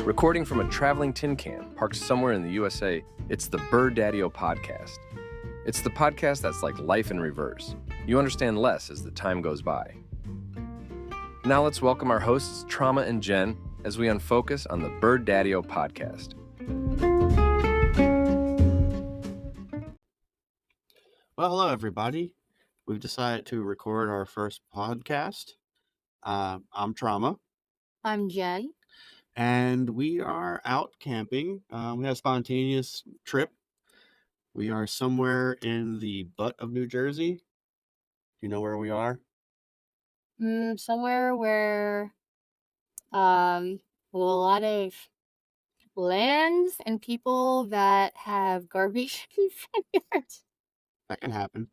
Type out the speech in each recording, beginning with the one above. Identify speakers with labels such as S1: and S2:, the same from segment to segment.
S1: Recording from a traveling tin can parked somewhere in the USA, it's the Bird Daddy-O podcast. It's the podcast that's like life in reverse. You understand less as the time goes by. Now let's welcome our hosts, Trauma and Jen, as we unfocus on the Bird Daddy-O podcast.
S2: Well, hello, everybody. We've decided to record our first podcast. I'm Trauma,
S3: I'm Jen.
S2: and we are out camping. We had a spontaneous trip. We are somewhere in the butt of New Jersey. Do you know where we are?
S3: Somewhere where a lot of lands and people that have garbage in front yards.
S2: That can happen.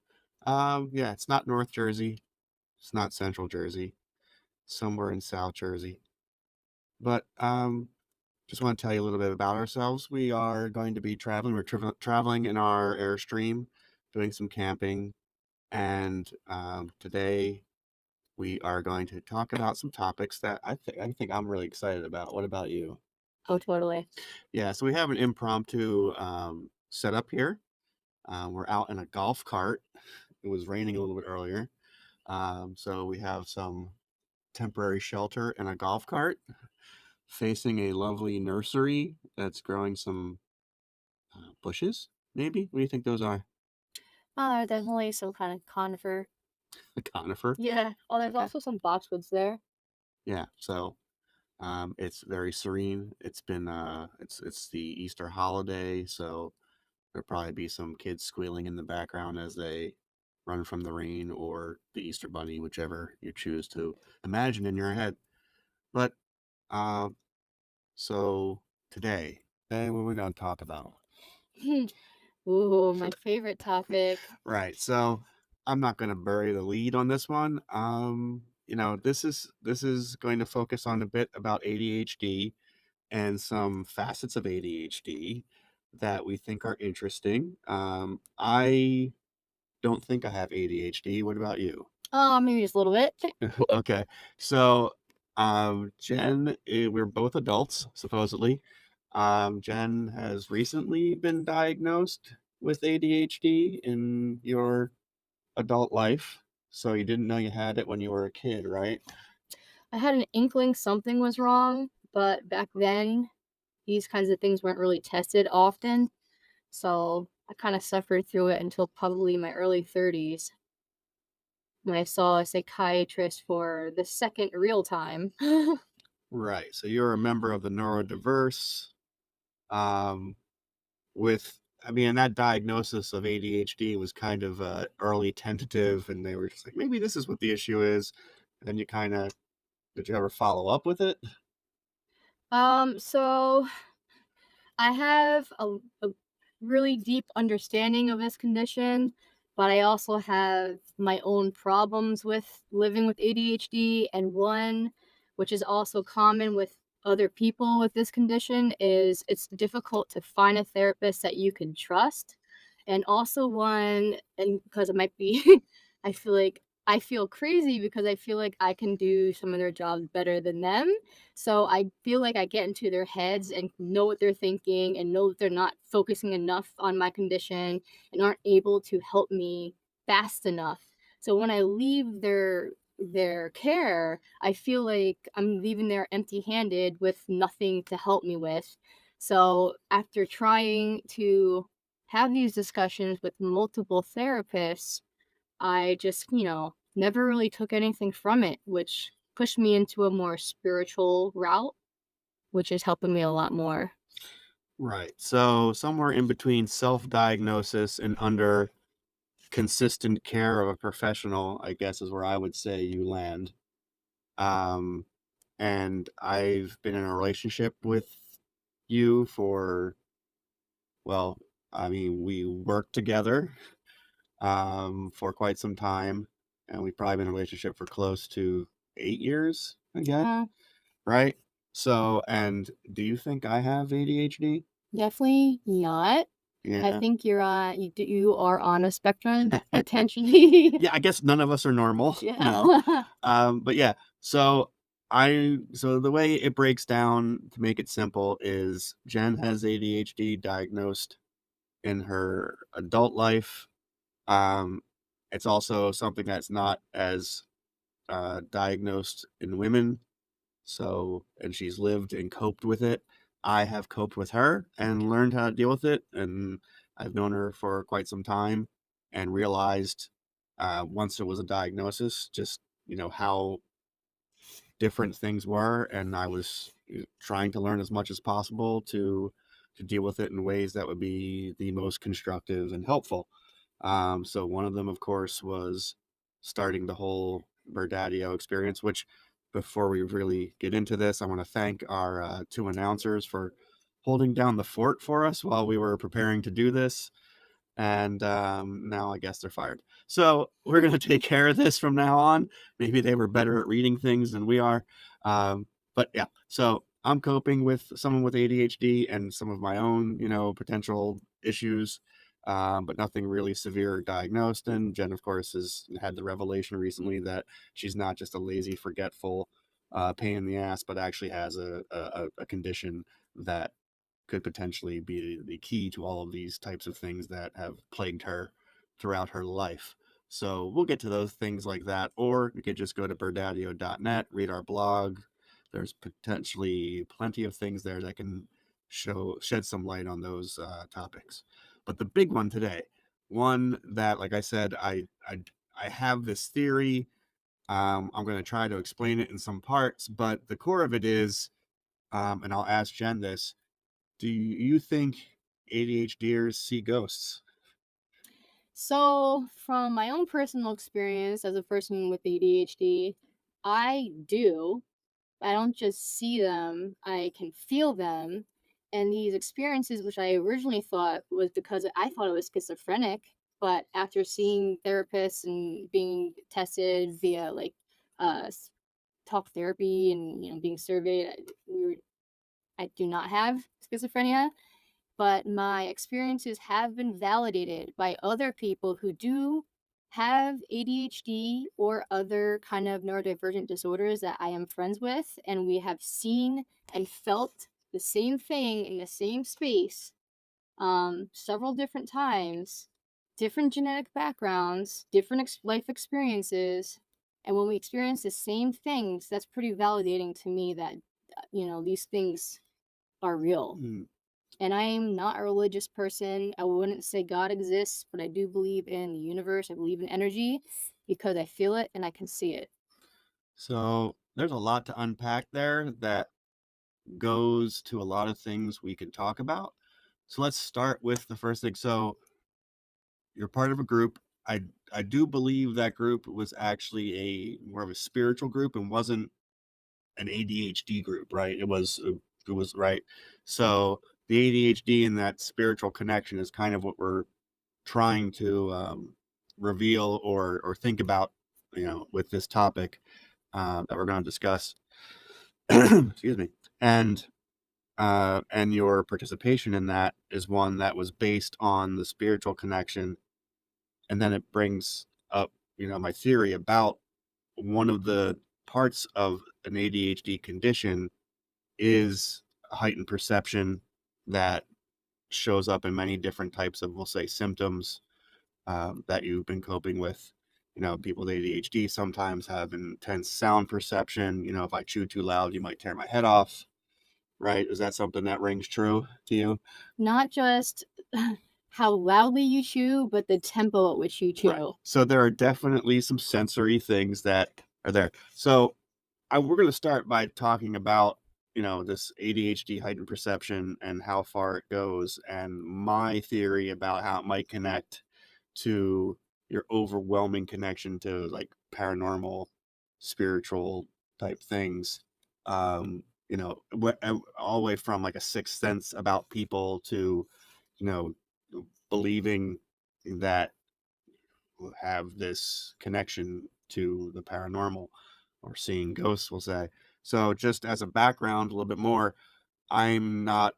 S2: Yeah, it's not North Jersey. It's not Central Jersey. Somewhere in South Jersey. But just want to tell you a little bit about ourselves. We are going to be traveling. We're traveling in our Airstream, doing some camping. And today we are going to talk about some topics that I think I'm really excited about. What about you?
S3: Oh, totally.
S2: Yeah, so we have an impromptu setup here. We're out in a golf cart. It was raining a little bit earlier. So we have some temporary shelter in a golf cart facing a lovely nursery that's growing some bushes, maybe? What do you think those are?
S3: Definitely some kind of conifer.
S2: A conifer?
S3: Yeah. Oh, there's
S2: Okay.
S3: also some boxwoods there.
S2: Yeah, so it's very serene. It's been it's the Easter holiday, so there'll probably be some kids squealing in the background as they run from the rain or the Easter bunny, whichever you choose to imagine in your head. But so today, what are we going to talk about?
S3: Ooh, my favorite topic.
S2: Right. So I'm not going to bury the lead on this one. This is going to focus on a bit about ADHD and some facets of ADHD that we think are interesting. I don't think I have ADHD. What about you?
S3: Maybe just a little bit.
S2: Okay. So, Jen, we're both adults, supposedly. Jen has recently been diagnosed with ADHD in your adult life. So you didn't know you had it when you were a kid, right?
S3: I had an inkling something was wrong, but back then, these kinds of things weren't really tested often. So I kind of suffered through it until probably my early 30s. When I saw a psychiatrist for the second real time.
S2: Right. So you're a member of the neurodiverse. That diagnosis of ADHD was kind of early tentative, and they were just like, maybe this is what the issue is. And then did you ever follow up with it?
S3: So I have a really deep understanding of this condition, but I also have my own problems with living with ADHD, and one which is also common with other people with this condition is it's difficult to find a therapist that you can trust. And also one, and because it might be I feel crazy because I feel like I can do some of their jobs better than them. So I feel like I get into their heads and know what they're thinking and know that they're not focusing enough on my condition and aren't able to help me fast enough. So when I leave their care, I feel like I'm leaving there empty-handed with nothing to help me with. So after trying to have these discussions with multiple therapists, I just, never really took anything from it, which pushed me into a more spiritual route, which is helping me a lot more.
S2: Right. So somewhere in between self-diagnosis and under consistent care of a professional, I guess, is where I would say you land. And I've been in a relationship with you we worked together for quite some time, and we've probably been in a relationship for close to 8 years, again, right? So, and do you think I have ADHD?
S3: Definitely not.
S2: Yeah.
S3: I think you are on a spectrum, potentially.
S2: Yeah, I guess none of us are normal.
S3: Yeah.
S2: No. But yeah, so So the way it breaks down, to make it simple, is Jen has ADHD diagnosed in her adult life. It's also something that's not as diagnosed in women. So, and she's lived and coped with it. I have coped with her and learned how to deal with it. And I've known her for quite some time and realized once it was a diagnosis, just, how different things were. And I was trying to learn as much as possible to deal with it in ways that would be the most constructive and helpful. So one of them, of course, was starting the whole Birdadio experience, which before we really get into this, I want to thank our two announcers for holding down the fort for us while we were preparing to do this. And now I guess they're fired. So we're going to take care of this from now on. Maybe they were better at reading things than we are. But yeah, so I'm coping with someone with ADHD and some of my own, potential issues, but nothing really severe diagnosed. And Jen, of course, has had the revelation recently that she's not just a lazy, forgetful pain in the ass, but actually has a condition that could potentially be the key to all of these types of things that have plagued her throughout her life. So we'll get to those things like that, or you could just go to birdadio.net, read our blog. There's potentially plenty of things there that can shed some light on those topics. But the big one today, one that, like I said, I have this theory. I'm going to try to explain it in some parts, but the core of it is, and I'll ask Jen this: do you think ADHDers see ghosts?
S3: So, from my own personal experience as a person with ADHD, I do. I don't just see them, I can feel them. And these experiences, which I originally thought was because I thought it was schizophrenic, but after seeing therapists and being tested via talk therapy and being surveyed, I do not have schizophrenia, but my experiences have been validated by other people who do have ADHD or other kind of neurodivergent disorders that I am friends with, and we have seen and felt the same thing in the same space several different times, different genetic backgrounds, different life experiences. And when we experience the same things, that's pretty validating to me that, these things are real.
S2: Mm.
S3: And I am not a religious person. I wouldn't say God exists, but I do believe in the universe. I believe in energy because I feel it and I can see it.
S2: So there's a lot to unpack there that goes to a lot of things we could talk about. So let's start with the first thing. So you're part of a group. I do believe that group was actually more of a spiritual group and wasn't an ADHD group, right? It was right. So the ADHD and that spiritual connection is kind of what we're trying to reveal or think about, with this topic that we're going to discuss. Excuse me. And your participation in that is one that was based on the spiritual connection, and then it brings up, my theory about one of the parts of an ADHD condition is a heightened perception that shows up in many different types of, we'll say, symptoms that you've been coping with. People with ADHD sometimes have intense sound perception. If I chew too loud, you might tear my head off. Right? Is that something that rings true to you?
S3: Not just how loudly you chew, but the tempo at which you chew.
S2: Right. So there are definitely some sensory things that are there. So we're going to start by talking about, this ADHD heightened perception and how far it goes, and my theory about how it might connect to your overwhelming connection to like paranormal, spiritual type things. All the way from like a sixth sense about people to, you know, believing that we'll have this connection to the paranormal or seeing ghosts, we'll say. So just as a background, a little bit more, I'm not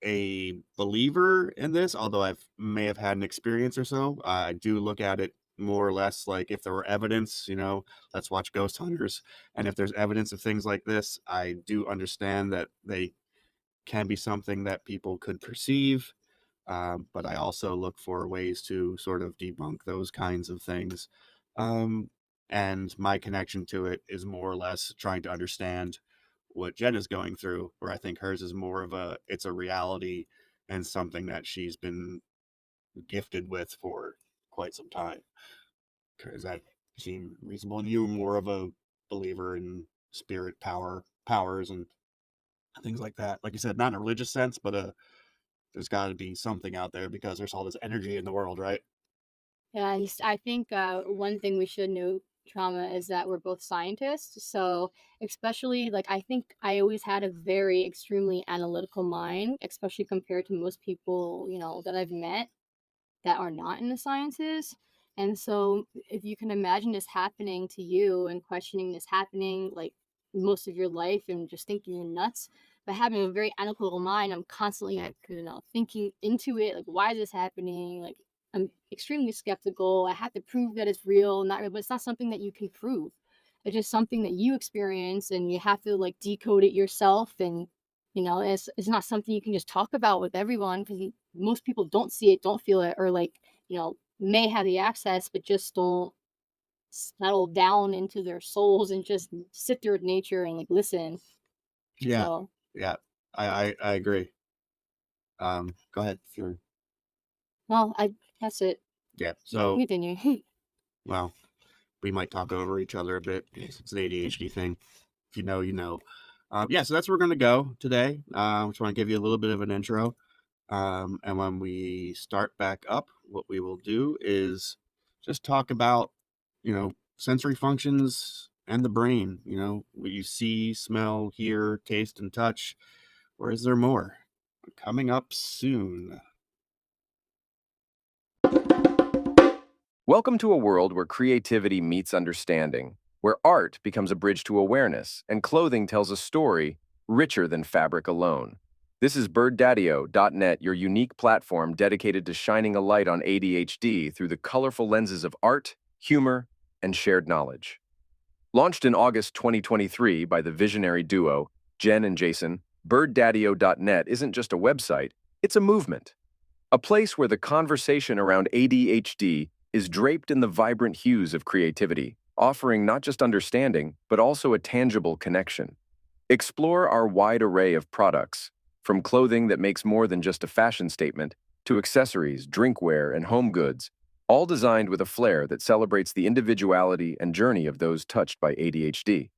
S2: a believer in this, although I may have had an experience or so. I do look at it more or less like if there were evidence, let's watch Ghost Hunters. And if there's evidence of things like this, I do understand that they can be something that people could perceive. But I also look for ways to sort of debunk those kinds of things. And my connection to it is more or less trying to understand what Jen is going through, where I think hers is more of it's a reality and something that she's been gifted with for quite some time. Does that seem reasonable? And you more of a believer in spirit powers and things like that. Like you said, not in a religious sense, but there's got to be something out there because there's all this energy in the world, right?
S3: Yeah, I think one thing we should know, trauma, is that we're both scientists. So, especially, like, I think I always had a very extremely analytical mind, especially compared to most people, that I've met that are not in the sciences. And so, if you can imagine this happening to you and questioning this happening like most of your life and just thinking you're nuts, but having a very analytical mind, I'm constantly like, thinking into it, like, why is this happening? Like, I'm extremely skeptical. I have to prove that it's real, not real, but it's not something that you can prove. It's just something that you experience and you have to like decode it yourself. And it's not something you can just talk about with everyone because most people don't see it, don't feel it, or like, may have the access, but just don't settle down into their souls and just sit there with nature and like listen.
S2: Yeah,
S3: So,
S2: yeah, I agree. Go ahead. Sure.
S3: well, that's it.
S2: Yeah. So,
S3: Continue.
S2: well, we might talk over each other a bit. It's an ADHD thing. If you know, you know. Yeah. So that's where we're gonna go today. Just want to give you a little bit of an intro. And when we start back up, what we will do is just talk about, sensory functions and the brain, what you see, smell, hear, taste, and touch. Or is there more? Coming up soon.
S1: Welcome to a world where creativity meets understanding, where art becomes a bridge to awareness, and clothing tells a story richer than fabric alone. This is birddaddio.net, your unique platform dedicated to shining a light on ADHD through the colorful lenses of art, humor, and shared knowledge. Launched in August 2023 by the visionary duo, Jen and Jason, birddaddio.net isn't just a website, it's a movement. A place where the conversation around ADHD is draped in the vibrant hues of creativity, offering not just understanding, but also a tangible connection. Explore our wide array of products, from clothing that makes more than just a fashion statement, to accessories, drinkware, and home goods, all designed with a flair that celebrates the individuality and journey of those touched by ADHD.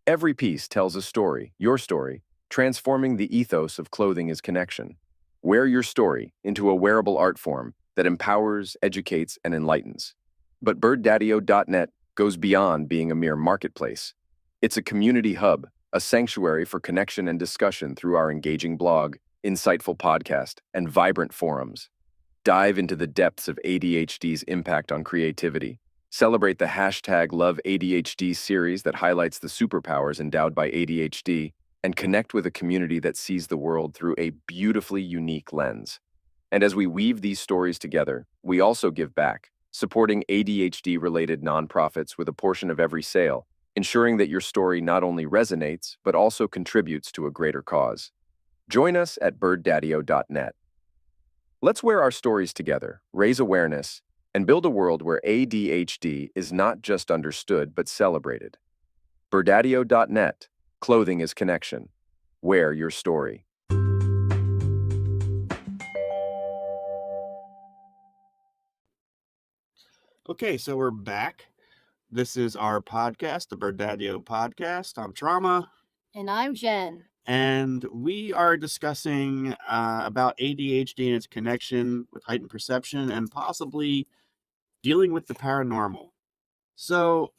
S1: Every piece tells a story, your story, transforming the ethos of clothing is connection. Wear your story into a wearable art form that empowers, educates, and enlightens. But birddaddio.net goes beyond being a mere marketplace. It's a community hub, a sanctuary for connection and discussion through our engaging blog, insightful podcast, and vibrant forums. Dive into the depths of ADHD's impact on creativity. Celebrate the hashtag #LoveADHD series that highlights the superpowers endowed by ADHD, and connect with a community that sees the world through a beautifully unique lens. And as we weave these stories together, we also give back, supporting ADHD-related nonprofits with a portion of every sale, ensuring that your story not only resonates, but also contributes to a greater cause. Join us at birddaddio.net. Let's wear our stories together, raise awareness, and build a world where ADHD is not just understood, but celebrated. birddaddio.net. Clothing is connection. Wear your story.
S2: Okay, so we're back. This is our podcast, the Birddaddio podcast. I'm Trauma.
S3: And I'm Jen.
S2: And we are discussing about ADHD and its connection with heightened perception and possibly dealing with the paranormal. So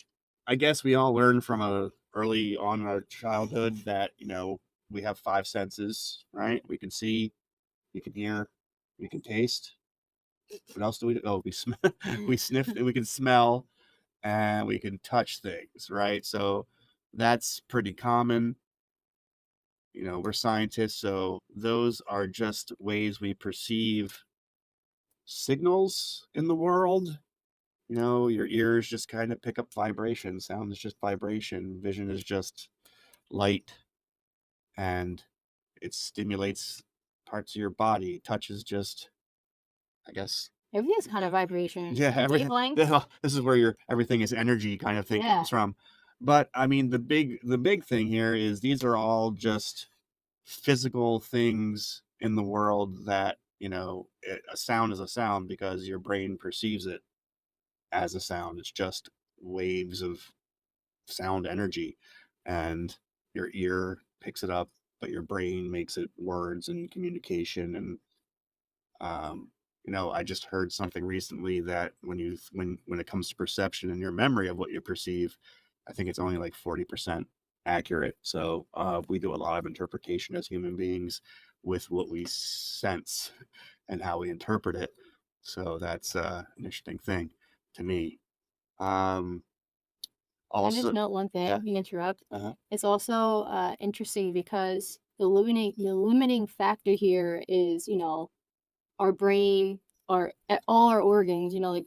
S2: I guess we all learned from early on in our childhood that, we have five senses, right? We can see, we can hear, we can taste. What else do we do? Oh, we sniff, and we can smell, and we can touch things, right? So that's pretty common. We're scientists, so those are just ways we perceive signals in the world. your ears just kind of pick up vibration. Sound is just vibration. Vision is just light, and it stimulates parts of your body. Touch is just, I guess,
S3: Everything's kind of vibration.
S2: yeah, everything.
S3: Wavelengths.
S2: This is where everything is energy kind of thing
S3: Yeah.
S2: comes from. But I mean, the big thing here is these are all just physical things in the world that a sound is a sound because your brain perceives it as a sound. It's just waves of sound energy, and your ear picks it up, but your brain makes it words and communication. And I just heard something recently that when it comes to perception and your memory of what you perceive, I think it's only like 40% accurate. So we do a lot of interpretation as human beings with what we sense and how we interpret it. So that's an interesting thing to me. Um,
S3: Can I just
S2: Also,
S3: note one thing?
S2: yeah.
S3: You interrupt.
S2: Uh-huh.
S3: It's also interesting because the limiting factor here is, our brain, all our organs, like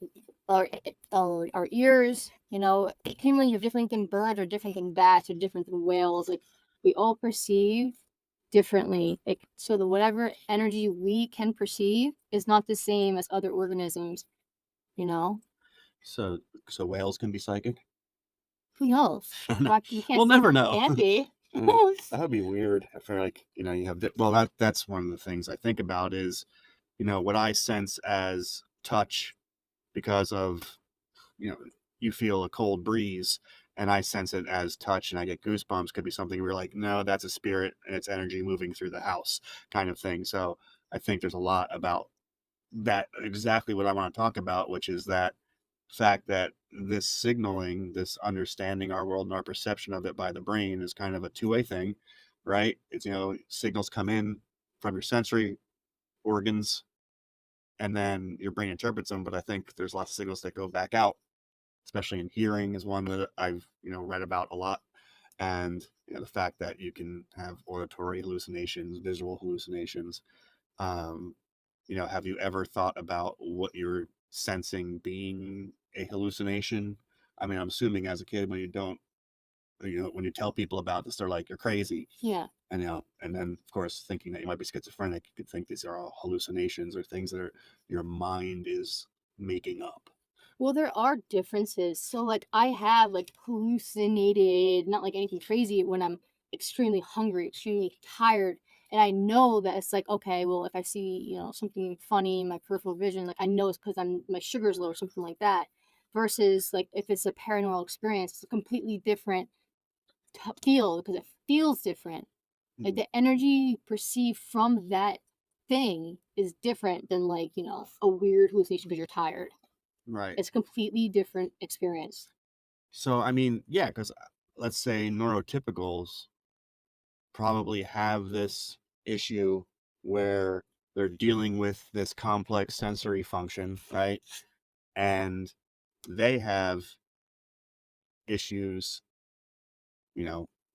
S3: our ears, human are different than birds, or different than bats, or different than whales. Like, we all perceive differently. Like, so the whatever energy we can perceive is not the same as other organisms. You know,
S2: So whales can be psychic?
S3: who knows? We can't
S2: We'll
S3: say
S2: never
S3: it
S2: know.
S3: can't be.
S2: That would be weird. I feel like, you have that's one of the things I think about is, what I sense as touch because of, you feel a cold breeze and I sense it as touch and I get goosebumps could be something where you're like, no, that's a spirit and it's energy moving through the house kind of thing. So I think there's a lot about that, exactly what I want to talk about, which is that fact that this signaling, this understanding our world and our perception of it by the brain is kind of a two-way thing, right? It's, signals come in from your sensory organs and then your brain interprets them. But I think there's lots of signals that go back out, especially in hearing is one that I've, read about a lot. And, the fact that you can have auditory hallucinations, visual hallucinations. Um, have you ever thought about what you're sensing being a hallucination? I mean, I'm assuming as a kid, when you don't, when you tell people about this, they're like, you're crazy.
S3: Yeah.
S2: And, and then of course, thinking that you might be schizophrenic, you could think these are all hallucinations or things that your mind is making up.
S3: Well, there are differences. So, like, I have like hallucinated, not like anything crazy, when I'm extremely hungry, extremely tired, and I know that it's like, okay, well, if I see, something funny in my peripheral vision, like, I know it's because my sugar's low or something like that. Versus, like, if it's a paranormal experience, it's a completely different feel because it feels different. Like, the energy perceived from that thing is different than, like, a weird hallucination because you're tired.
S2: Right.
S3: It's a completely different experience.
S2: So, I mean, yeah, because let's say neurotypicals probably have this issue where they're dealing with this complex sensory function, right? And they have issues,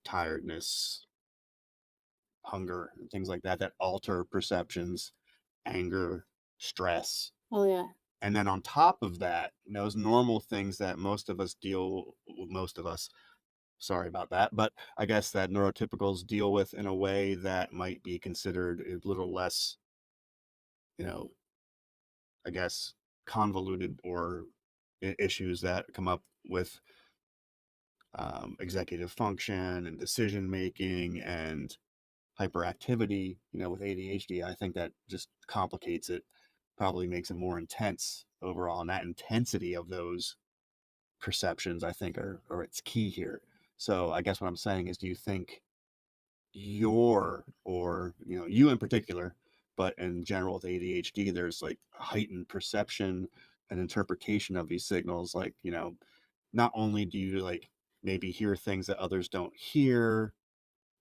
S2: tiredness, hunger, and things like that, that alter perceptions, anger, stress.
S3: Oh, yeah.
S2: And then on top of that, those normal things that most of us, sorry about that, but I guess that neurotypicals deal with in a way that might be considered a little less, I guess, convoluted, or issues that come up with executive function and decision making and hyperactivity, with ADHD. I think that just complicates it, probably makes it more intense overall. And that intensity of those perceptions, I think, are its key here. So I guess what I'm saying is, do you think you in particular, but in general with ADHD, there's like heightened perception and interpretation of these signals? Like, not only do you like maybe hear things that others don't hear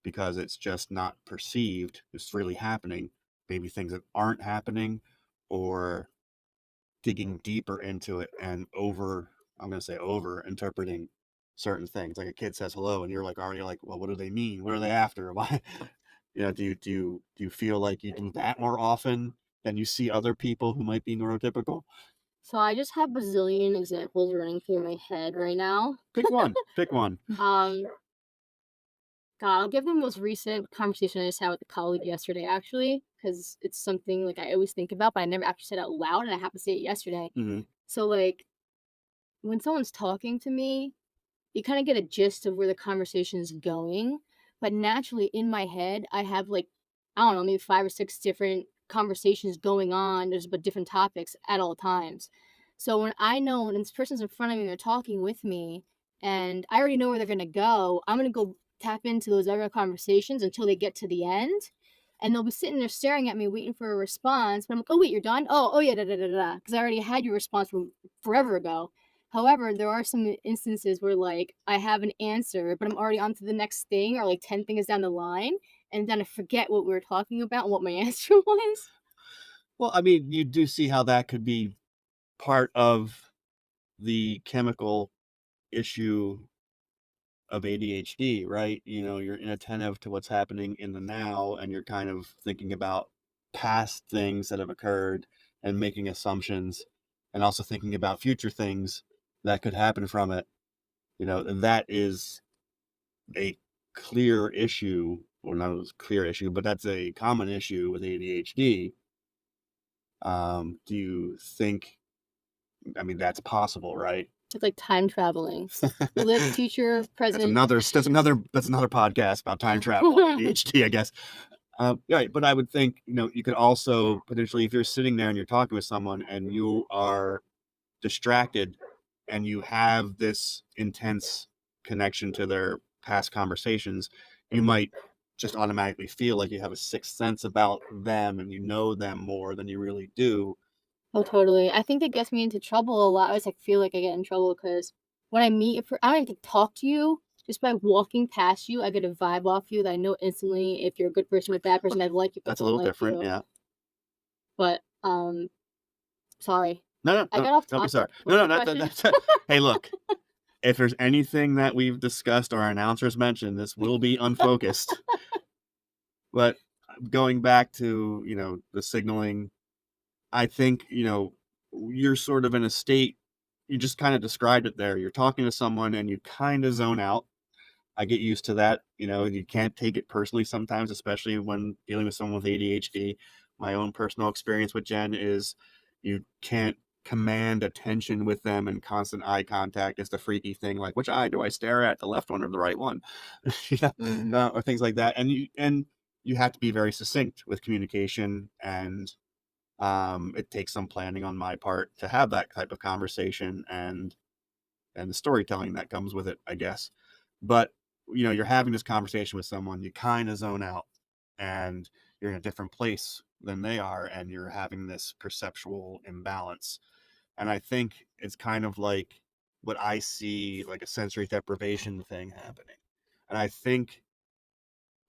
S2: because it's just not perceived, it's really happening, maybe things that aren't happening, or digging deeper into it and I'm going to say over interpreting certain things. Like a kid says hello and you're like already like, well, what do they mean? What are they after? Why? Do you feel like you do that more often than you see other people who might be neurotypical?
S3: So I just have bazillion examples running through my head right now.
S2: Pick one. Pick one.
S3: Um, God, I'll give the most recent conversation I just had with a colleague yesterday, actually, because it's something like I always think about, but I never actually said it out loud, and I happened to say it yesterday.
S2: Mm-hmm.
S3: So like when someone's talking to me, you kind of get a gist of where the conversation is going, but naturally in my head, I have like I don't know, maybe 5 or 6 different conversations going on. There's but different topics at all times. So when I know when this person's in front of me, they're talking with me, and I already know where they're gonna go, I'm gonna go tap into those other conversations until they get to the end. And they'll be sitting there staring at me, waiting for a response. But I'm like, oh wait, you're done? Oh yeah, da da da da. Because I already had your response from forever ago. However, there are some instances where like I have an answer, but I'm already on to the next thing or like 10 things down the line, and then I forget what we were talking about and what my answer was.
S2: Well, I mean, you do see how that could be part of the chemical issue of ADHD, right? You're inattentive to what's happening in the now, and you're kind of thinking about past things that have occurred and making assumptions, and also thinking about future things that could happen from it. And that is a clear issue, or not a clear issue, but that's a common issue with ADHD. Do you think, I mean, that's possible, right?
S3: It's like time traveling. You live future, present.
S2: That's another podcast about time travel, ADHD, I guess. Right, but I would think, you could also potentially, if you're sitting there and you're talking with someone and you are distracted and you have this intense connection to their past conversations, you might just automatically feel like you have a sixth sense about them and you know them more than you really do.
S3: Oh, totally. I think that gets me into trouble a lot. I always like feel like I get in trouble because when I meet, I don't even talk to you. Just by walking past you, I get a vibe off you that I know instantly if you're a good person or a bad person. I like you, but
S2: That's a
S3: don't
S2: little
S3: like
S2: different,
S3: you.
S2: yeah.
S3: But sorry,
S2: No,
S3: I got off
S2: don't be
S3: topic.
S2: sorry.
S3: What's
S2: No,
S3: the
S2: no,
S3: question?
S2: hey, look, if there's anything that we've discussed or our announcers mentioned, this will be unfocused. But going back to, the signaling, I think, you're sort of in a state, you just kind of described it there. You're talking to someone and you kind of zone out. I get used to that, and you can't take it personally sometimes, especially when dealing with someone with ADHD. My own personal experience with Jen is you can't command attention with them, and constant eye contact is the freaky thing. Like, which eye do I stare at, the left one or the right one? Or things like that. And you have to be very succinct with communication, and it takes some planning on my part to have that type of conversation, and the storytelling that comes with it, I guess. But you're having this conversation with someone, you kind of zone out, and you're in a different place than they are, and you're having this perceptual imbalance. And I think it's kind of like what I see, like a sensory deprivation thing happening. And I think,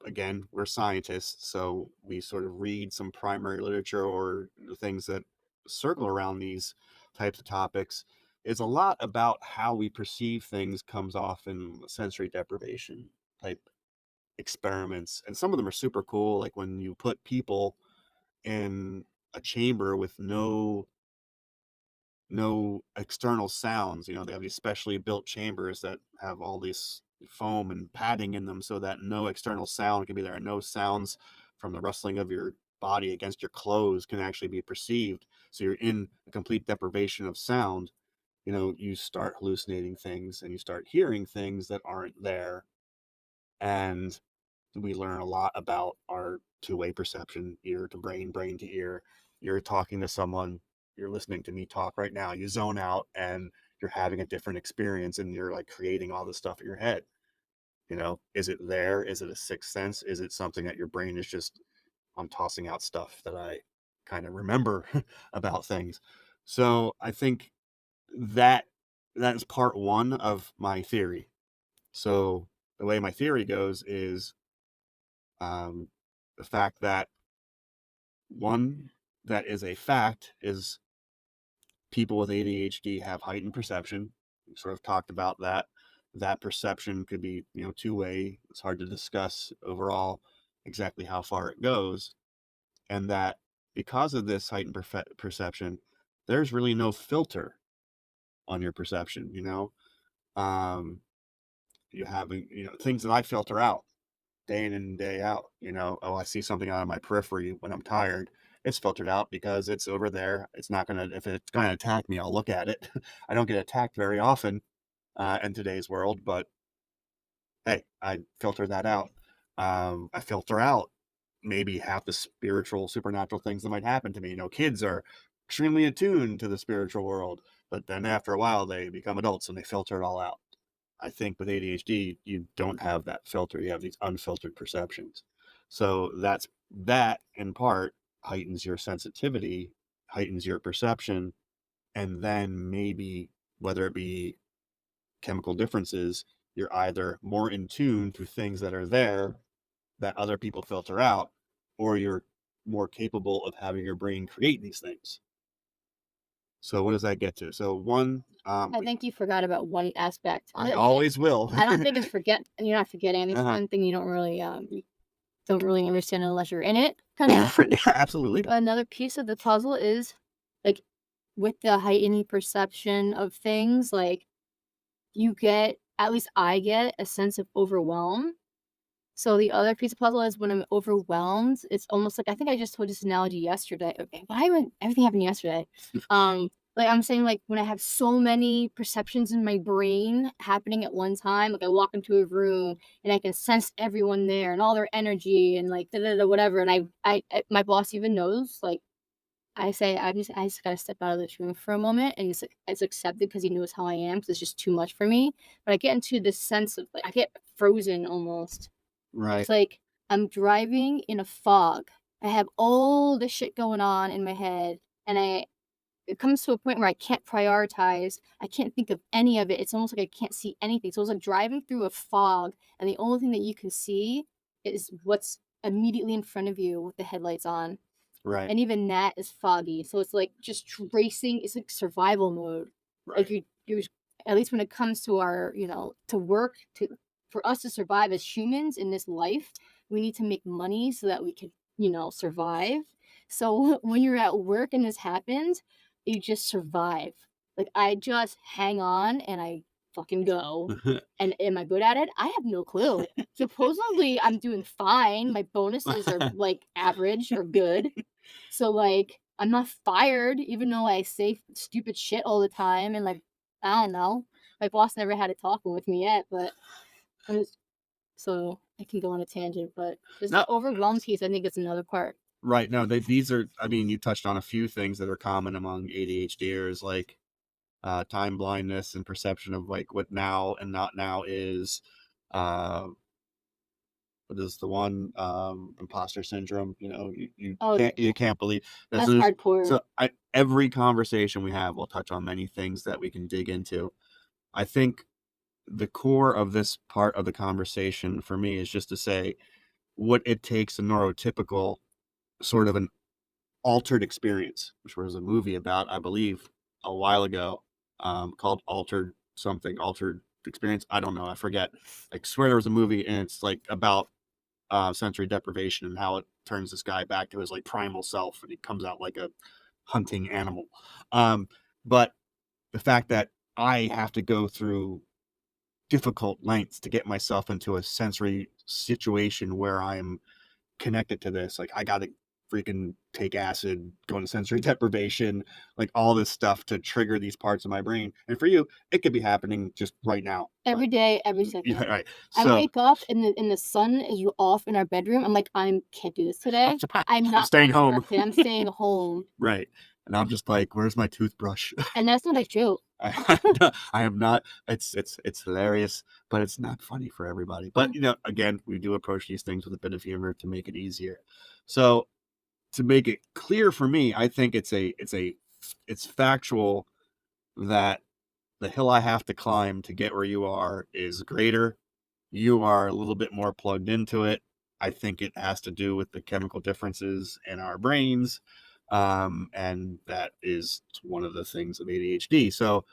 S2: again, we're scientists, so we sort of read some primary literature or the things that circle around these types of topics. Is a lot about how we perceive things comes off in sensory deprivation type experiments. And some of them are super cool, like when you put people in a chamber with no external sounds. They have these specially built chambers that have all this foam and padding in them so that no external sound can be there. No sounds from the rustling of your body against your clothes can actually be perceived. So you're in a complete deprivation of sound. You start hallucinating things and you start hearing things that aren't there. And we learn a lot about our two-way perception, ear to brain, brain to ear. You're talking to someone, you're listening to me talk right now, you zone out and you're having a different experience, and you're like creating all this stuff in your head. Is it there? Is it a sixth sense? Is it something that your brain is just, I'm tossing out stuff that I kind of remember about things? So I think that is part one of my theory. So the way my theory goes is um, the fact that one that is a fact is people with ADHD have heightened perception. We sort of talked about that. That perception could be, two-way. It's hard to discuss overall exactly how far it goes. And that because of this heightened perception, there's really no filter on your perception, you have, things that I filter out day in and day out, I see something out of my periphery when I'm tired. It's filtered out because it's over there. It's not going to, if it's going to attack me, I'll look at it. I don't get attacked very often in today's world, but hey, I filter that out. I filter out maybe half the spiritual, supernatural things that might happen to me. Kids are extremely attuned to the spiritual world, but then after a while they become adults and they filter it all out. I think with ADHD, you don't have that filter. You have these unfiltered perceptions. So that in part heightens your sensitivity, heightens your perception, and then maybe whether it be chemical differences, you're either more in tune to things that are there that other people filter out, or you're more capable of having your brain create these things. So what does that get to? So one,
S3: I think you forgot about one aspect.
S2: I always will.
S3: I don't think it's you're not forgetting. It's one thing you don't really understand unless you're in it. Kind of.
S2: Absolutely.
S3: Another piece of the puzzle is like with the heightened perception of things, like you get, at least I get, a sense of overwhelm. So the other piece of puzzle is when I'm overwhelmed, it's almost like, I think I just told this analogy yesterday. Okay, why would everything happen yesterday? Like I'm saying, like when I have so many perceptions in my brain happening at one time, like I walk into a room and I can sense everyone there and all their energy and like whatever. And I my boss even knows, like I say, I just gotta step out of this room for a moment, and it's accepted because he knows how I am, because it's just too much for me. But I get into this sense of like I get frozen almost.
S2: Right.
S3: It's like I'm driving in a fog. I have all this shit going on in my head, and it comes to a point where I can't prioritize. I can't think of any of it. It's almost like I can't see anything. So it's like driving through a fog, and the only thing that you can see is what's immediately in front of you with the headlights on.
S2: Right.
S3: And even that is foggy. So it's like just tracing. It's like survival mode.
S2: Right.
S3: Like you're at least when it comes to our, to work, for us to survive as humans in this life, we need to make money so that we can, survive. So when you're at work and this happens, you just survive. Like I just hang on and I fucking go. And am I good at it? I have no clue. Supposedly I'm doing fine. My bonuses are like average or good. So like I'm not fired, even though I say stupid shit all the time. And like, I don't know. My boss never had a talking with me yet, but so I can go on a tangent, but just the overwhelmed piece, I think it's another part.
S2: Right. No, these are, I mean, you touched on a few things that are common among ADHDers, like time blindness and perception of like what now and not now is. What is the one? Imposter syndrome. You can't believe
S3: that's hardcore.
S2: So every conversation we have, we'll touch on many things that we can dig into. I think the core of this part of the conversation for me is just to say what it takes a neurotypical sort of an altered experience, which was a movie about, I believe, a while ago, called Altered Experience. I don't know. I forget. I swear there was a movie and it's like about sensory deprivation and how it turns this guy back to his like primal self and he comes out like a hunting animal. But the fact that I have to go through difficult lengths to get myself into a sensory situation where I'm connected to this, like I gotta freaking take acid, go into sensory deprivation, like all this stuff to trigger these parts of my brain. And for you, it could be happening just right now.
S3: Every day, every second.
S2: Yeah, right.
S3: I wake up and the sun is off in our bedroom. I'm like, I can't do this today. I'm
S2: staying home.
S3: I'm staying home.
S2: Right. And I'm just like, where's my toothbrush?
S3: And that's not a joke.
S2: I am not. It's hilarious, but it's not funny for everybody. But again, we do approach these things with a bit of humor to make it easier. So to make it clear for me, I think it's factual that the hill I have to climb to get where you are is greater. You are a little bit more plugged into it. I think it has to do with the chemical differences in our brains. And that is one of the things of ADHD. So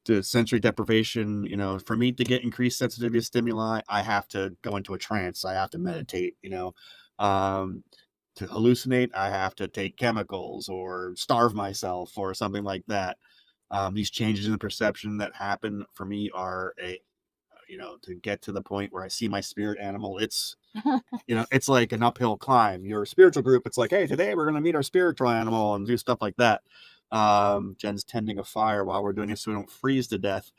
S2: the sensory deprivation, for me to get increased sensitivity to stimuli, I have to go into a trance. I have to meditate, to hallucinate, I have to take chemicals or starve myself or something like that. These changes in perception that happen for me are to get to the point where I see my spirit animal. It's it's like an uphill climb. Your spiritual group, it's like, hey, today we're going to meet our spiritual animal and do stuff like that. Jen's tending a fire while we're doing it so we don't freeze to death.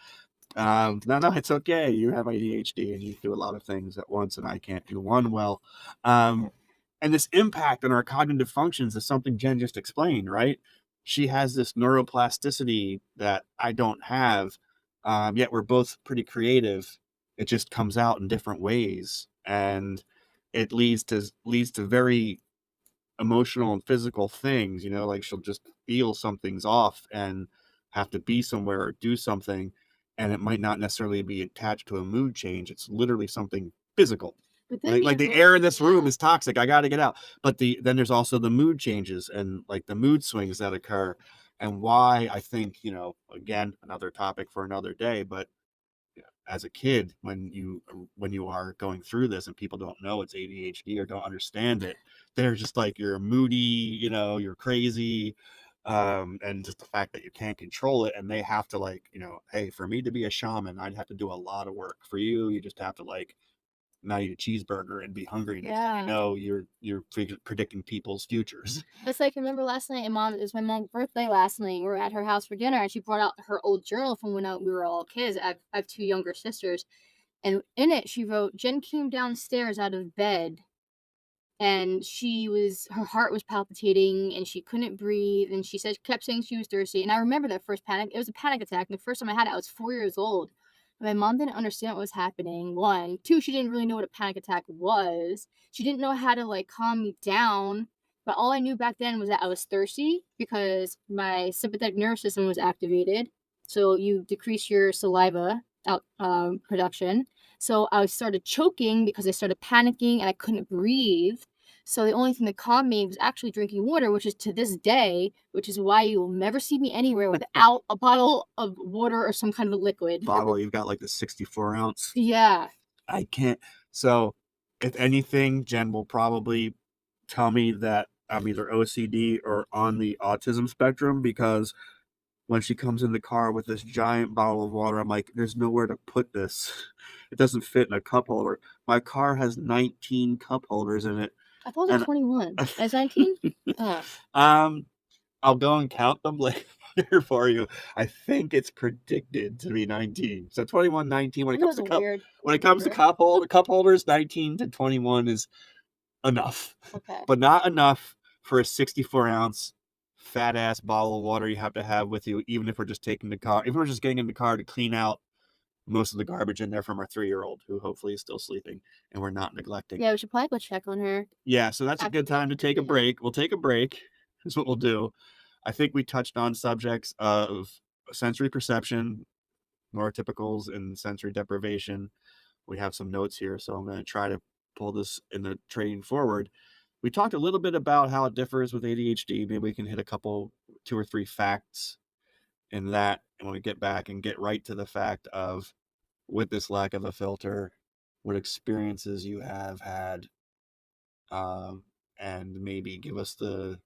S2: No, it's okay. You have ADHD and you do a lot of things at once, and I can't do one well. And this impact on our cognitive functions is something Jen just explained, right? She has this neuroplasticity that I don't have, yet we're both pretty creative. It just comes out in different ways, and it leads to very emotional and physical things. Like she'll just feel something's off and have to be somewhere or do something, and it might not necessarily be attached to a mood change. It's literally something physical.
S3: But then
S2: Like the air in this room is toxic. I got to get out. But then there's also the mood changes and like the mood swings that occur, and why I think, again, another topic for another day, but as a kid, when you are going through this and people don't know it's ADHD or don't understand it, they're just like, you're moody, you're crazy. And just the fact that you can't control it, and they have to like, hey, for me to be a shaman, I'd have to do a lot of work. For you just have to like not eat a cheeseburger and be hungry.
S3: Yeah.
S2: You're predicting people's futures.
S3: It's like, remember last night, it was my mom's birthday last night. We were at her house for dinner, and she brought out her old journal from when we were all kids. I have two younger sisters, and in it she wrote, Jen came downstairs out of bed, and her heart was palpitating, and she couldn't breathe, and she kept saying she was thirsty. And I remember that first panic. It was a panic attack. The first time I had it, I was 4 years old. My mom didn't understand what was happening. 1, 2, she didn't really know what a panic attack was. She didn't know how to like calm me down. But all I knew back then was that I was thirsty because my sympathetic nervous system was activated. So you decrease your saliva production. So I started choking because I started panicking and I couldn't breathe. So the only thing that calmed me was actually drinking water, which is to this day, which is why you will never see me anywhere without a bottle of water or some kind of liquid.
S2: Bottle, you've got like the 64 ounce.
S3: Yeah.
S2: I can't. So if anything, Jen will probably tell me that I'm either OCD or on the autism spectrum, because when she comes in the car with this giant bottle of water, I'm like, there's nowhere to put this. It doesn't fit in a cup holder. My car has 19 cup holders in it.
S3: I thought it was 21. Is 19?
S2: I'll go and count them later for you. I think it's predicted to be 19. So 21, 19 when it comes to cup holders, 19 to 21 is enough.
S3: Okay.
S2: But not enough for a 64 ounce fat ass bottle of water you have to have with you, even if we're just getting in the car to clean out most of the garbage in there from our 3-year-old, who hopefully is still sleeping and we're not neglecting.
S3: Yeah, we should probably go check on her.
S2: Yeah, so that's a good time to take a break. We'll take a break. Is what we'll do. I think we touched on subjects of sensory perception, neurotypicals, and sensory deprivation. We have some notes here, so I'm going to try to pull this in the train forward. We talked a little bit about how it differs with ADHD. Maybe we can hit 2 or 3 facts in that, and when we get back and get right to the fact of, with this lack of a filter, what experiences you have had, and maybe give us the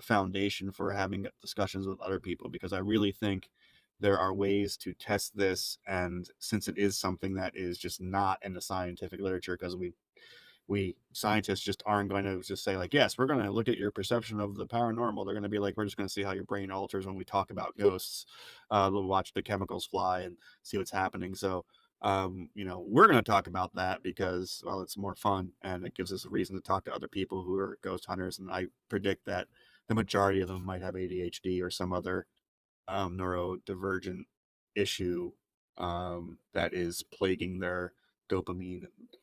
S2: foundation for having discussions with other people, because I really think there are ways to test this. And since it is something that is just not in the scientific literature, because we scientists just aren't going to just say like, yes, we're going to look at your perception of the paranormal. They're going to be like, we're just going to see how your brain alters when we talk about ghosts. We'll watch the chemicals fly and see what's happening. So we're going to talk about that because, well, it's more fun and it gives us a reason to talk to other people who are ghost hunters. And I predict that the majority of them might have ADHD or some other neurodivergent issue that is plaguing their dopamine and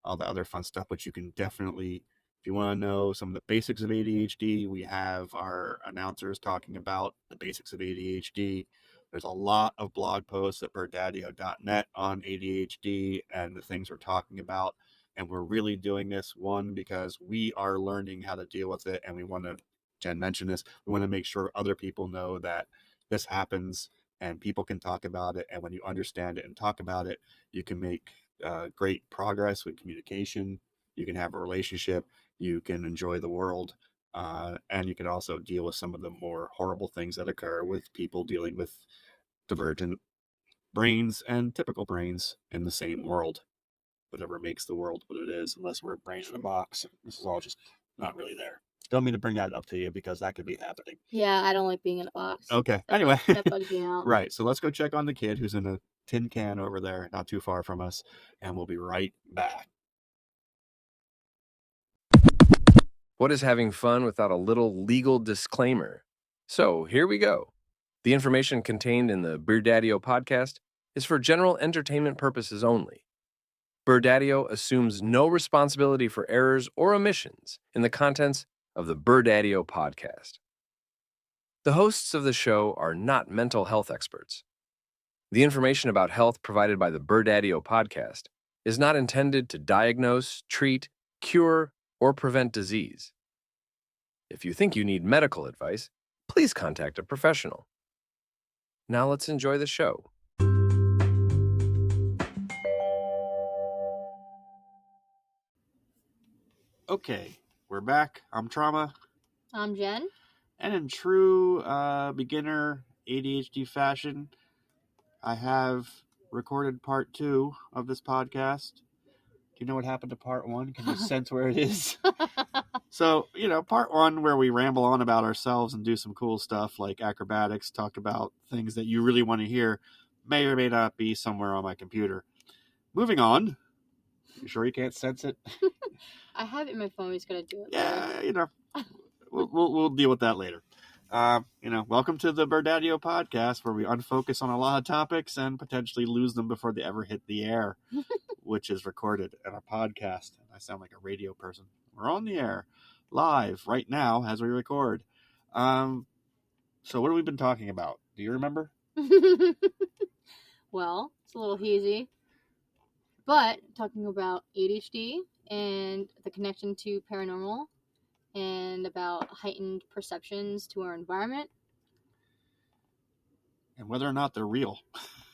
S2: all the other fun stuff. But you can definitely, if you want to know some of the basics of ADHD, we have our announcers talking about the basics of ADHD. There's a lot of blog posts at birdadio.net on ADHD and the things we're talking about. And we're really doing this, one, because we are learning how to deal with it. And we want to, Jen mentioned this, we want to make sure other people know that this happens and people can talk about it. And when you understand it and talk about it, you can make great progress with communication. You can have a relationship, you can enjoy the world, and you can also deal with some of the more horrible things that occur with people dealing with divergent brains and typical brains in the same world. Whatever makes the world what it is, unless we're brains in a box. This is all just not really there. Don't mean to bring that up to you because that could be happening.
S3: Yeah, I don't like being in a box.
S2: Okay, anyway.
S3: That bugs me out.
S2: Right, so let's go check on the kid who's in a tin can over there, not too far from us, and we'll be right back.
S1: What is having fun without a little legal disclaimer? So here we go. The information contained in the Beardaddio podcast is for general entertainment purposes only. Beardaddio assumes no responsibility for errors or omissions in the contents of the Beardaddio podcast. The hosts of the show are not mental health experts. The information about health provided by the Beardaddio podcast is not intended to diagnose, treat, cure, or prevent disease. If you think you need medical advice, please contact a professional. Now let's enjoy the show.
S2: Okay, we're back. I'm Trauma.
S3: I'm Jen.
S2: And in true beginner ADHD fashion, I have recorded part 2 of this podcast. Do you know what happened to part 1? Can you sense where it is? So, part 1 where we ramble on about ourselves and do some cool stuff like acrobatics, talk about things that you really want to hear, may or may not be somewhere on my computer. Moving on. You sure you can't sense it?
S3: I have it in my phone. He's gonna do it.
S2: Yeah, we'll deal with that later. Welcome to the Beardaddio podcast, where we unfocus on a lot of topics and potentially lose them before they ever hit the air, which is recorded in a podcast. I sound like a radio person. We're on the air, live, right now, as we record. So what have we been talking about? Do you remember?
S3: Well, it's a little hazy. But talking about ADHD and the connection to paranormal and about heightened perceptions to our environment.
S2: And whether or not they're real.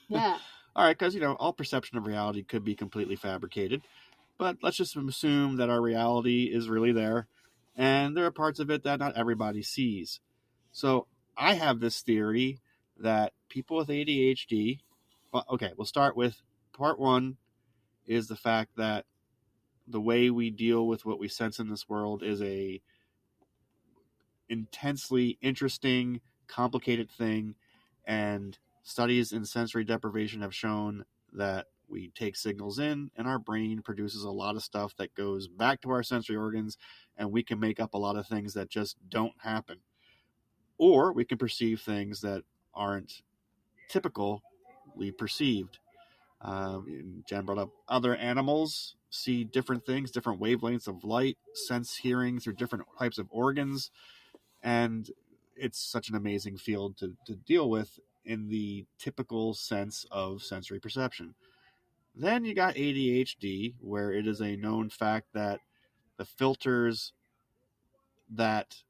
S3: Yeah.
S2: All right, because, all perception of reality could be completely fabricated. But let's just assume that our reality is really there. And there are parts of it that not everybody sees. So I have this theory that people with ADHD... Well, okay, we'll start with part 1 is the fact that the way we deal with what we sense in this world is a intensely interesting, complicated thing, and studies in sensory deprivation have shown that we take signals in and our brain produces a lot of stuff that goes back to our sensory organs, and we can make up a lot of things that just don't happen. Or we can perceive things that aren't typically perceived. Jen brought up other animals see different things, different wavelengths of light, sense hearing through different types of organs, and it's such an amazing field to deal with in the typical sense of sensory perception. Then you got ADHD, where it is a known fact that the filters that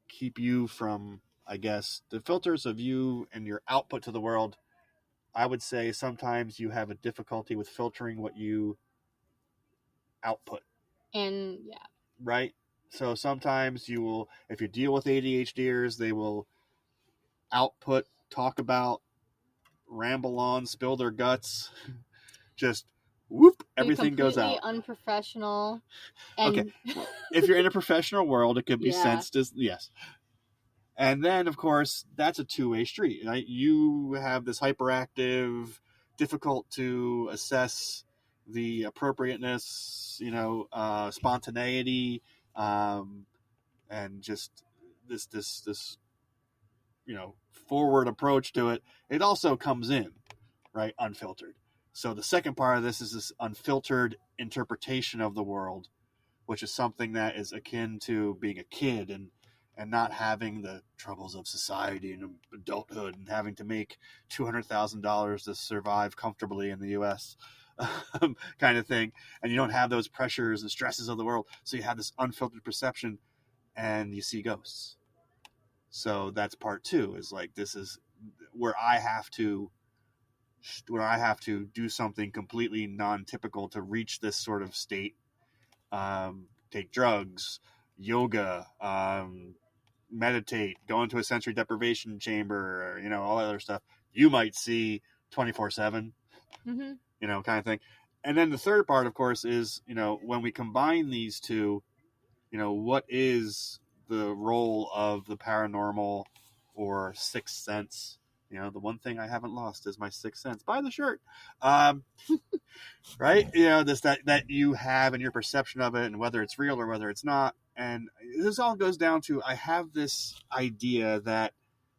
S2: keep you from, the filters of you and your output to the world, I would say sometimes you have a difficulty with filtering what you output.
S3: And yeah.
S2: Right? So sometimes you will, if you deal with ADHDers, they will output, talk about, ramble on, spill their guts, just whoop, everything goes out.
S3: Unprofessional. And...
S2: Okay. Well, if you're in a professional world, it could be sensed as, yes. And then, of course, that's a two-way street. Right? You have this hyperactive, difficult to assess the appropriateness, spontaneity, and just this forward approach to it. It also comes in, right, unfiltered. So the second part of this is this unfiltered interpretation of the world, which is something that is akin to being a kid and not having the troubles of society and adulthood and having to make $200,000 to survive comfortably in the U.S. kind of thing. And you don't have those pressures and stresses of the world. So you have this unfiltered perception and you see ghosts. So that's part 2, is like, this is where I have to do something completely non-typical to reach this sort of state,
S4: take drugs, yoga, meditate, go into a sensory deprivation chamber, or, all that other stuff, you might see 24/7, kind of thing. And then the third part, of course, is, when we combine these two, what is the role of the paranormal or sixth sense? The one thing I haven't lost is my sixth sense. Buy the shirt. Right? That you have and your perception of it, and whether it's real or whether it's not. And this all goes down to, I have this idea that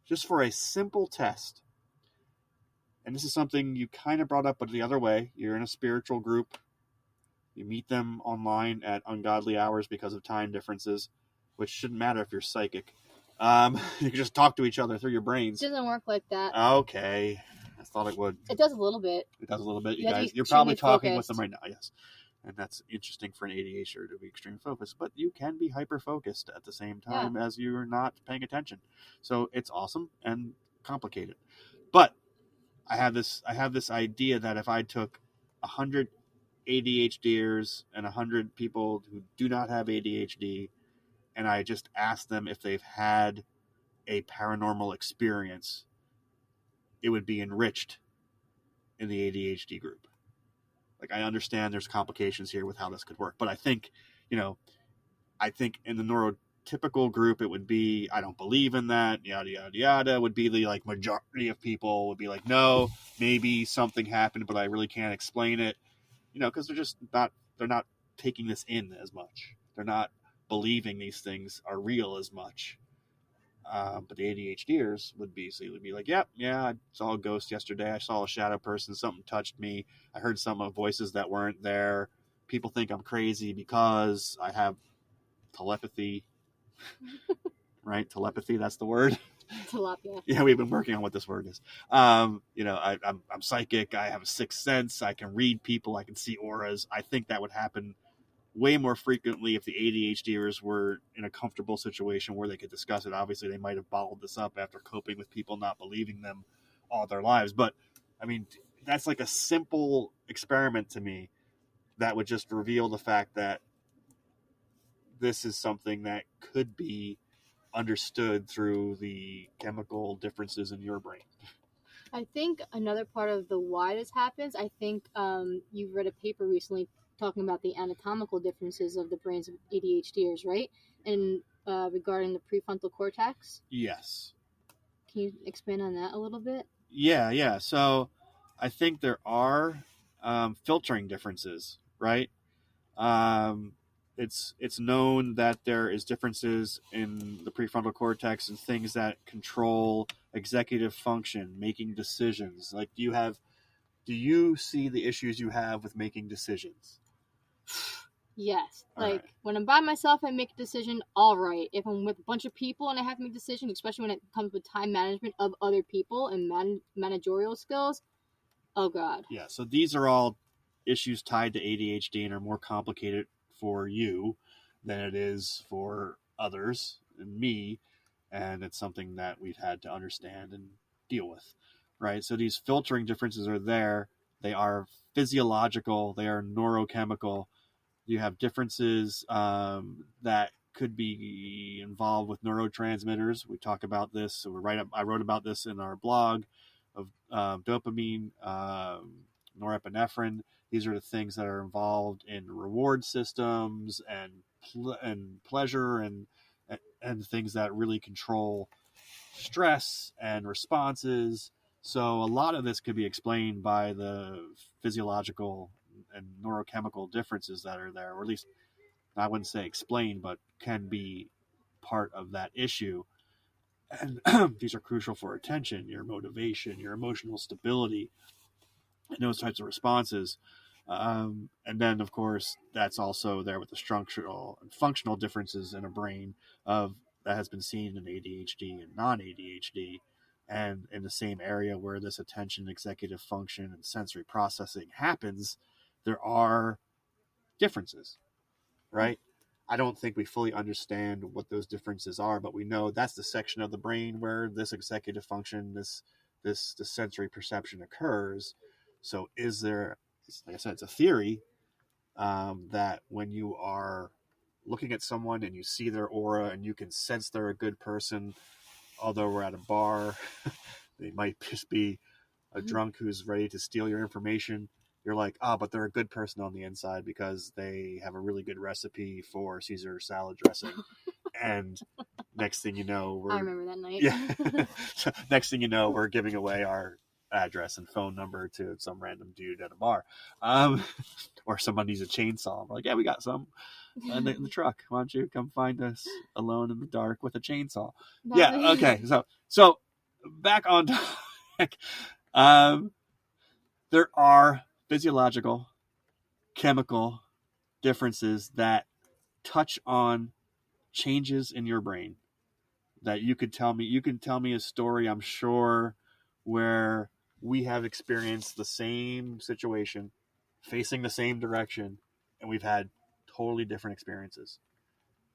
S4: just for a simple test, and this is something you kind of brought up, but the other way, you're in a spiritual group, you meet them online at ungodly hours because of time differences, which shouldn't matter if you're psychic. You can just talk to each other through your brains.
S3: It doesn't work like that.
S4: Okay. I thought it would.
S3: It does a little bit.
S4: It does a little bit.
S3: You're
S4: Probably talking
S3: focused
S4: with them right now, yes. And that's interesting for an ADHD to be extreme focused, but you can be hyper focused at the same time as you're not paying attention. So it's awesome and complicated. But I have this idea that if I took 100 ADHDers and 100 people who do not have ADHD, and I just asked them if they've had a paranormal experience, it would be enriched in the ADHD group. Like, I understand there's complications here with how this could work, but I think in the neurotypical group, it would be, I don't believe in that, yada, yada, yada, would be the majority of people would be like, no, maybe something happened, but I really can't explain it, because they're not taking this in as much. They're not believing these things are real as much. But the ADHDers would be like, yeah, I saw a ghost yesterday. I saw a shadow person. Something touched me. I heard some voices that weren't there. People think I'm crazy because I have telepathy. Right? Telepathy, that's the word.
S3: Tilapia.
S4: Yeah, we've been working on what this word is. I'm psychic. I have a sixth sense. I can read people. I can see auras. I think that would happen way more frequently if the ADHDers were in a comfortable situation where they could discuss it. Obviously, they might have bottled this up after coping with people not believing them all their lives. But, I mean, that's like a simple experiment to me that would just reveal the fact that this is something that could be understood through the chemical differences in your brain.
S3: I think another part of the why this happens, I think you've read a paper recently talking about the anatomical differences of the brains of ADHDers, right? And regarding the prefrontal cortex.
S4: Yes.
S3: Can you expand on that a little bit?
S4: Yeah. So I think there are filtering differences, right? It's known that there is differences in the prefrontal cortex and things that control executive function, making decisions. Like, do you see the issues you have with making decisions?
S3: Yes.
S4: All right.
S3: When I'm by myself, I make a decision, all right. If I'm with a bunch of people and I have to make a decision, especially when it comes with time management of other people and managerial skills, oh God.
S4: Yeah, so these are all issues tied to ADHD and are more complicated for you than it is for others and me, and it's something that we've had to understand and deal with, right? So these filtering differences are there. They are physiological. They are neurochemical. You have differences that could be involved with neurotransmitters. We talk about this. So I wrote about this in our blog of dopamine, norepinephrine. These are the things that are involved in reward systems and pleasure and things that really control stress and responses. So a lot of this could be explained by the physiological and neurochemical differences that are there, or at least I wouldn't say explained, but can be part of that issue. And these are crucial for attention, your motivation, your emotional stability, and those types of responses. And then, of course, that's also there with the structural and functional differences in a brain that has been seen in ADHD and non-ADHD. And in the same area where this attention, executive function, and sensory processing happens, there are differences, right? I don't think we fully understand what those differences are, but we know that's the section of the brain where this executive function, this sensory perception occurs. So is there, like I said, it's a theory that when you are looking at someone and you see their aura and you can sense they're a good person, although we're at a bar. They might just be a drunk who's ready to steal your information. You're like, but they're a good person on the inside because they have a really good recipe for Caesar salad dressing. And next thing you know,
S3: I remember that night.
S4: Yeah. Next thing you know, we're giving away our address and phone number to some random dude at a bar. Or someone needs a chainsaw. We're like, yeah, we got some in the truck. Why don't you come find us alone in the dark with a chainsaw? Yeah. Okay. So back on topic. There are physiological, chemical differences that touch on changes in your brain that you could tell me. You can tell me a story, I'm sure, where we have experienced the same situation, facing the same direction, and we've had totally different experiences.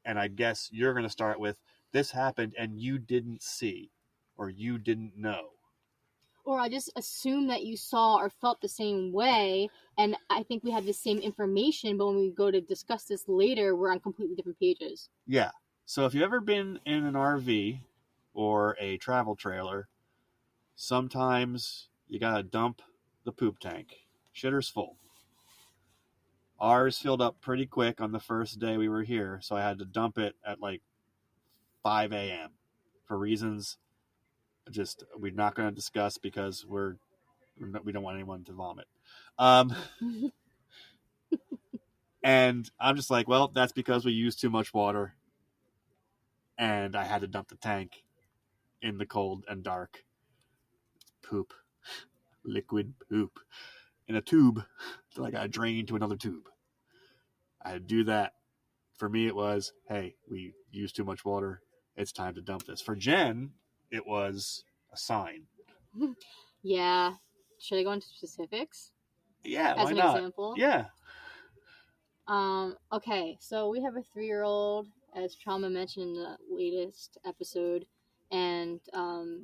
S4: And I guess you're going to start with, this happened and you didn't see, or you didn't know.
S3: Or I just assume that you saw or felt the same way, and I think we have the same information, but when we go to discuss this later, we're on completely different pages.
S4: Yeah. So if you've ever been in an RV or a travel trailer, sometimes you got to dump the poop tank. Shitter's full. Ours filled up pretty quick on the first day we were here, so I had to dump it at like 5 a.m. for reasons we're not going to discuss because we don't want anyone to vomit. And I'm just like, well, that's because we used too much water, and I had to dump the tank in the cold and dark. Poop, liquid poop, in a tube that I got to drain to another tube. I had to do that. For me, it was, hey, we used too much water. It's time to dump this. For Jen, it was a sign.
S3: Yeah. Should I go into specifics?
S4: Yeah,
S3: As
S4: why
S3: an
S4: not?
S3: example?
S4: Yeah.
S3: Okay, so we have a 3-year-old, as Trauma mentioned in the latest episode, and I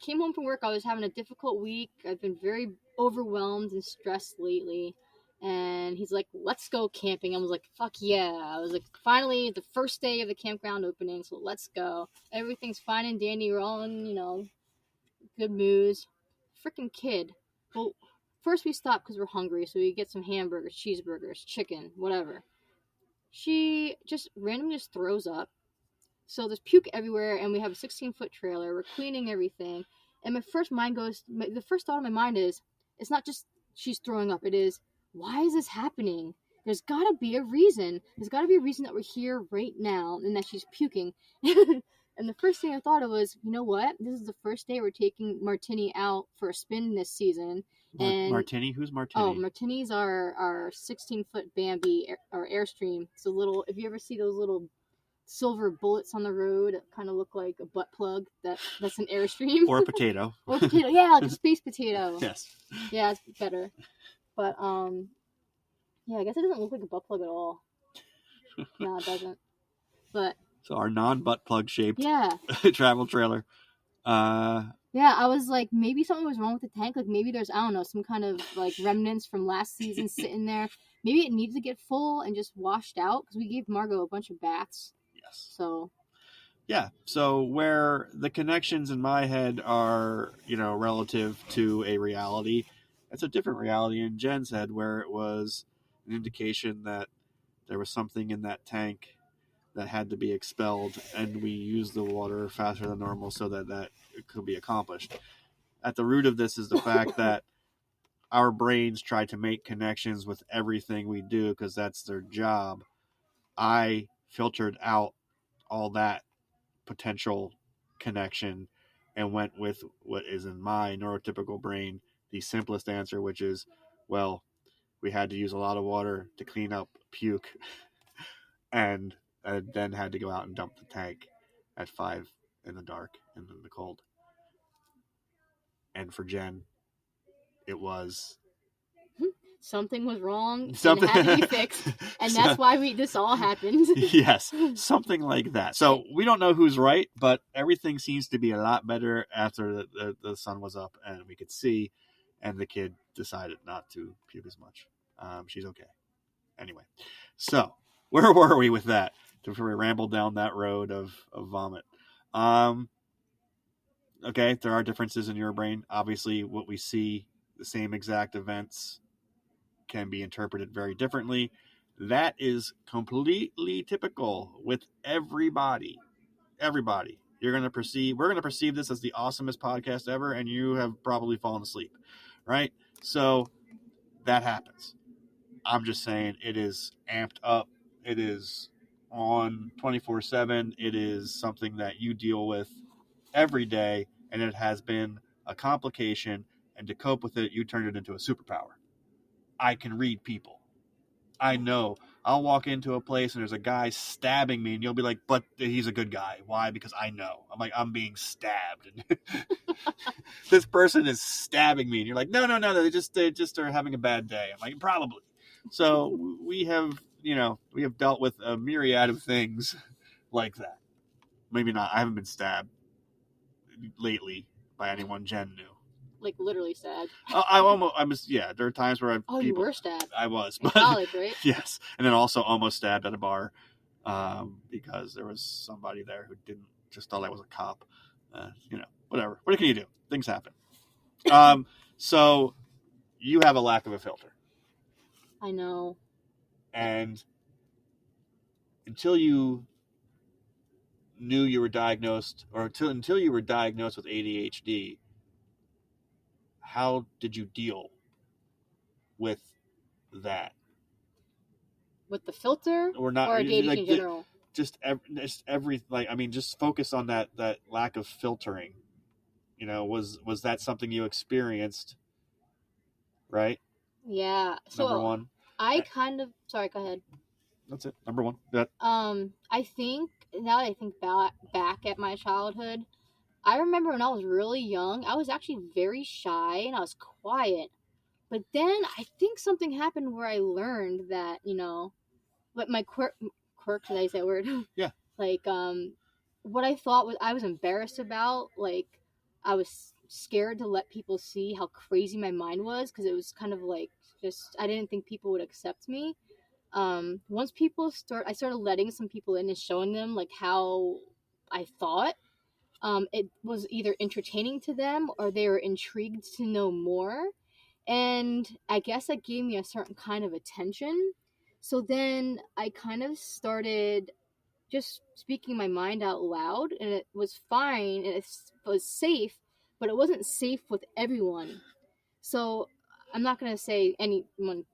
S3: came home from work. I was having a difficult week. I've been very overwhelmed and stressed lately. And he's like, let's go camping. I was like, fuck yeah. I was like, finally, the first day of the campground opening, so let's go. Everything's fine and dandy. We're all in, good moods. Freaking kid. Well, first we stopped because we're hungry, so we get some hamburgers, cheeseburgers, chicken, whatever. She just randomly just throws up. So there's puke everywhere, and we have a 16-foot trailer. We're cleaning everything. And the first thought in my mind is, it's not just she's throwing up. It is, why is this happening? There's got to be a reason. There's got to be a reason that we're here right now and that she's puking. And the first thing I thought of was, you know what? This is the first day we're taking Martini out for a spin this season. And
S4: Martini? Who's Martini?
S3: Oh, Martini's our 16-foot Bambi, our Airstream. It's a little, if you ever see those little silver bullets on the road that kind of look like a butt plug, that's an Airstream.
S4: Or a potato.
S3: Or a potato, yeah, like a space potato.
S4: Yes.
S3: Yeah, it's better. But, yeah, I guess it doesn't look like a butt plug at all. No, it doesn't. But
S4: So our non-butt plug shaped travel trailer.
S3: Yeah, I was like, maybe something was wrong with the tank. Like, maybe there's, I don't know, some kind of, like, remnants from last season sitting there. Maybe it needs to get full and just washed out, because we gave Margot a bunch of baths.
S4: Yes.
S3: So.
S4: Yeah, so where the connections in my head are, relative to a reality, it's a different reality in Jen's head, where it was an indication that there was something in that tank that had to be expelled, and we used the water faster than normal so that it could be accomplished. At the root of this is the fact that our brains try to make connections with everything we do because that's their job. I filtered out all that potential connection and went with what is in my neurotypical brain the simplest answer, which is, well, we had to use a lot of water to clean up puke and then had to go out and dump the tank at 5 in the dark and in the cold. And for Jen, it was
S3: something was wrong and had to be fixed, and that's why this all happened.
S4: Yes, something like that. So we don't know who's right, but everything seems to be a lot better after the sun was up and we could see, and the kid decided not to puke as much. She's okay. Anyway, so where were we with that? Before we rambled down that road of vomit. Okay, there are differences in your brain. Obviously, what we see, the same exact events, can be interpreted very differently. That is completely typical with everybody. Everybody. We're going to perceive this as the awesomest podcast ever, and you have probably fallen asleep, right? So that happens. I'm just saying it is amped up. It is on 24/7. It is something that you deal with every day, and it has been a complication, and to cope with it, you turned it into a superpower. I can read people. I know. I'll walk into a place and there's a guy stabbing me, and you'll be like, but he's a good guy. Why? Because I know. I'm like, I'm being stabbed. This person is stabbing me. And you're like, no. They just are having a bad day. I'm like, probably. So we have dealt with a myriad of things like that. Maybe not. I haven't been stabbed lately by anyone Jen knew.
S3: Like literally stabbed.
S4: I was, yeah. There are times where
S3: you were stabbed.
S4: I was,
S3: in college, right?
S4: Yes, and then also almost stabbed at a bar, because there was somebody there who just thought I was a cop. Whatever. What can you do? Things happen. So you have a lack of a filter.
S3: I know.
S4: And until you knew you were diagnosed, or until you were diagnosed with ADHD, how did you deal with that? With
S3: the filter,
S4: or not,
S3: or ADHD in general?
S4: Just focus on that lack of filtering. Was that something you experienced? Right?
S3: Yeah. So
S4: number one.
S3: Sorry, go ahead.
S4: That's it. Number one. That.
S3: I think now that I think back at my childhood, I remember when I was really young, I was actually very shy and I was quiet. But then I think something happened where I learned that, what my quirk, did I say that word?
S4: Yeah.
S3: Like, what I thought I was embarrassed about, like, I was scared to let people see how crazy my mind was, because it was kind of like, I didn't think people would accept me. Once I started letting some people in and showing them, like, how I thought. It was either entertaining to them or they were intrigued to know more. And I guess that gave me a certain kind of attention. So then I kind of started just speaking my mind out loud, and it was fine, and it was safe, but it wasn't safe with everyone. So I'm not going to say anyone,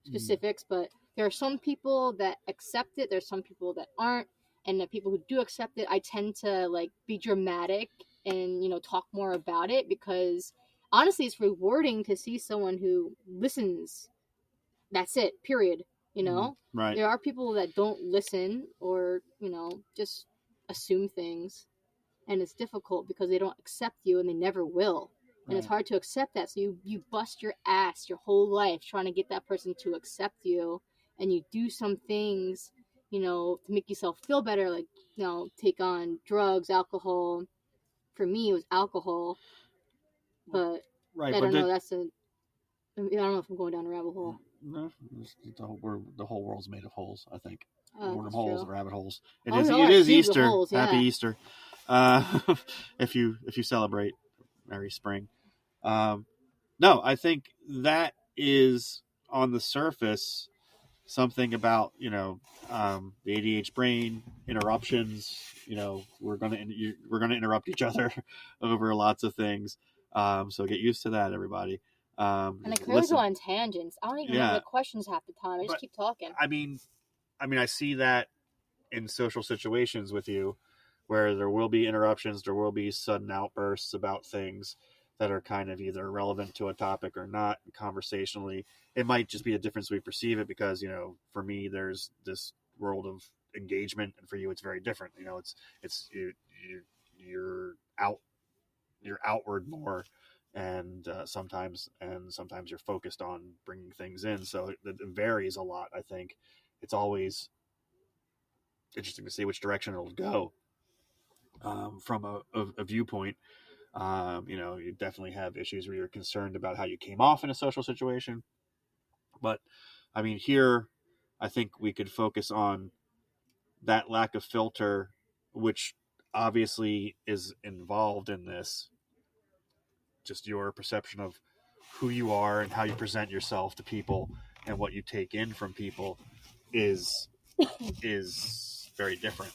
S3: specifics, but there are some people that accept it. There's some people that aren't. And the people who do accept it, I tend to like be dramatic and, talk more about it, because honestly, it's rewarding to see someone who listens. That's it, period.
S4: Right.
S3: There are people that don't listen, or, just assume things. And it's difficult because they don't accept you, and they never will. And
S4: Right.
S3: It's hard to accept that. So you bust your ass your whole life trying to get that person to accept you. And you do some things, to make yourself feel better, like, take on drugs, alcohol. For me, it was alcohol. But
S4: Right.
S3: I don't know. I don't know if I'm going down a rabbit hole.
S4: No, the whole world's made of holes, I think.
S3: That's
S4: Wormholes,
S3: true.
S4: rabbit holes.
S3: It
S4: is
S3: huge
S4: Easter.
S3: holes, yeah.
S4: Happy Easter. If you celebrate, Merry Spring. No, I think that is on the surface something about the ADHD brain interruptions. We're gonna interrupt each other over lots of things. So get used to that, everybody.
S3: And I clearly go on tangents. I don't even know the questions half the time. I just keep talking.
S4: I mean, I see that in social situations with you, where there will be interruptions, there will be sudden outbursts about things that are kind of either relevant to a topic or not conversationally. It might just be a difference we perceive it, because, for me, there's this world of engagement, and for you, it's very different. You're outward more, and sometimes you're focused on bringing things in. So it varies a lot. I think it's always interesting to see which direction it'll go from a viewpoint. You definitely have issues where you're concerned about how you came off in a social situation, but I mean, here, I think we could focus on that lack of filter, which obviously is involved in this. Just your perception of who you are and how you present yourself to people and what you take in from people is very different,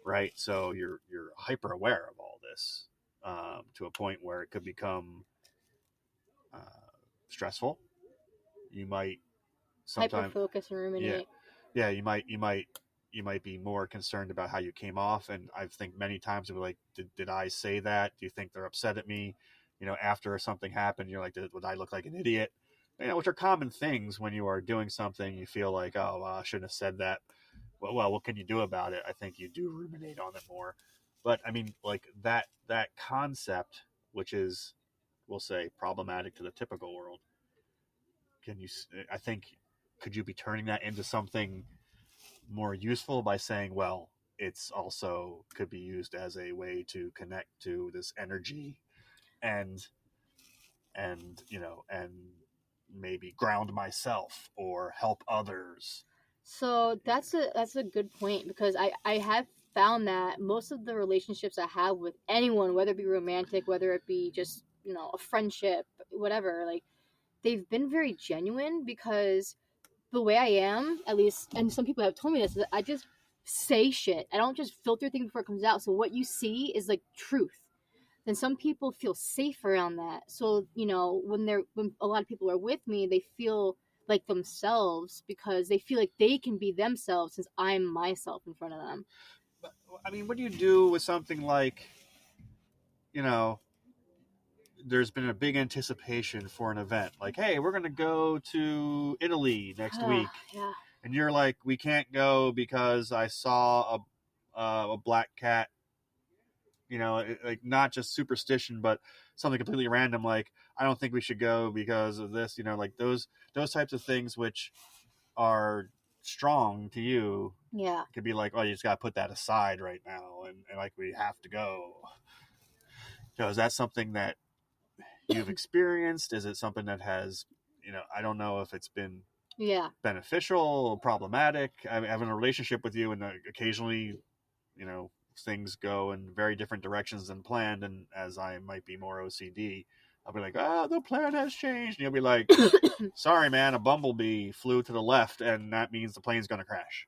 S4: right? So you're hyper aware of all this to a point where it could become stressful. You might sometimes
S3: Hyper focus and ruminate.
S4: yeah, you might be more concerned about how you came off. And I think many times you'll be like, did I say that? Do you think they're upset at me? After something happened, you're like, would I look like an idiot? Which are common things when you are doing something. You feel like, oh, well, I shouldn't have said that. Well, what can you do about it? I think you do ruminate on it more. But I mean, like that concept, which is, we'll say, problematic to the typical world. Could you be turning that into something more useful by saying, well, it's also could be used as a way to connect to this energy and maybe ground myself or help others.
S3: So that's a good point, because I have found that most of the relationships I have with anyone, whether it be romantic, whether it be just, a friendship, whatever, like, they've been very genuine, because the way I am, at least, and some people have told me this, is that I just say shit. I don't just filter things before it comes out. So what you see is like truth. Then some people feel safe around that. So, when a lot of people are with me, they feel like themselves, because they feel like they can be themselves since I'm myself in front of them.
S4: But, I mean, what do you do with something like, there's been a big anticipation for an event, like, hey, we're going to go to Italy next week.
S3: Yeah.
S4: And you're like, we can't go because I saw a black cat, like not just superstition, but something completely random. Like, I don't think we should go because of this, like those types of things, which are strong to you.
S3: Yeah.
S4: It could be like, oh, you just got to put that aside right now. And like, we have to go. So is that something that you've experienced? Is it something that has, I don't know if it's been beneficial, problematic? I'm having a relationship with you, and occasionally, things go in very different directions than planned. And as I might be more OCD, I'll be like, oh, the plan has changed. And you'll be like, sorry, man, a bumblebee flew to the left, and that means the plane's going to crash.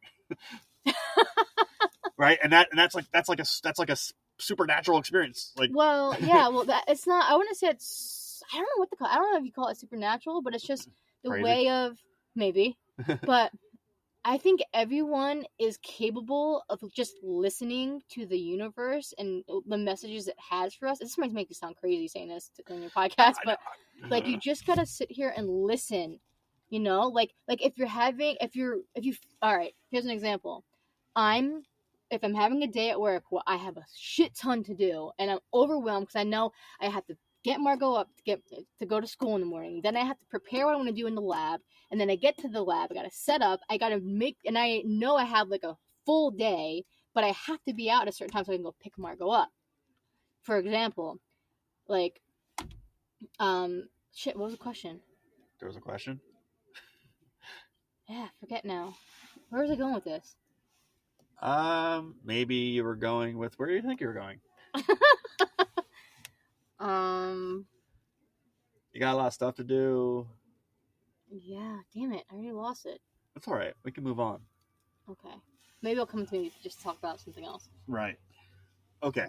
S4: Right. And that's like a supernatural experience. Like,
S3: well, yeah, that it's not, I wouldn't say it's, I don't know what I don't know if you call it supernatural, but it's just the
S4: crazy
S3: way of, maybe, but I think everyone is capable of just listening to the universe and the messages it has for us. This might make you sound crazy saying this on your podcast, but like, you just gotta sit here and listen. Like if you all right, here's an example. If I'm having a day at work where I have a shit ton to do and I'm overwhelmed because I know I have to get Margot up to go to school in the morning. Then I have to prepare what I'm going to do in the lab. And then I get to the lab. I got to set up. I got to and I know I have like a full day, but I have to be out at a certain time so I can go pick Margot up. For example, like, shit, what was the question?
S4: There was a question?
S3: Yeah, forget now. Where was I going with this?
S4: Maybe you were going with, where do you think you were going? You got a lot of stuff to do.
S3: Yeah, damn it. I already lost it.
S4: That's all right. We can move on.
S3: Okay. Maybe it'll come to me to just talk about something else.
S4: Right. Okay.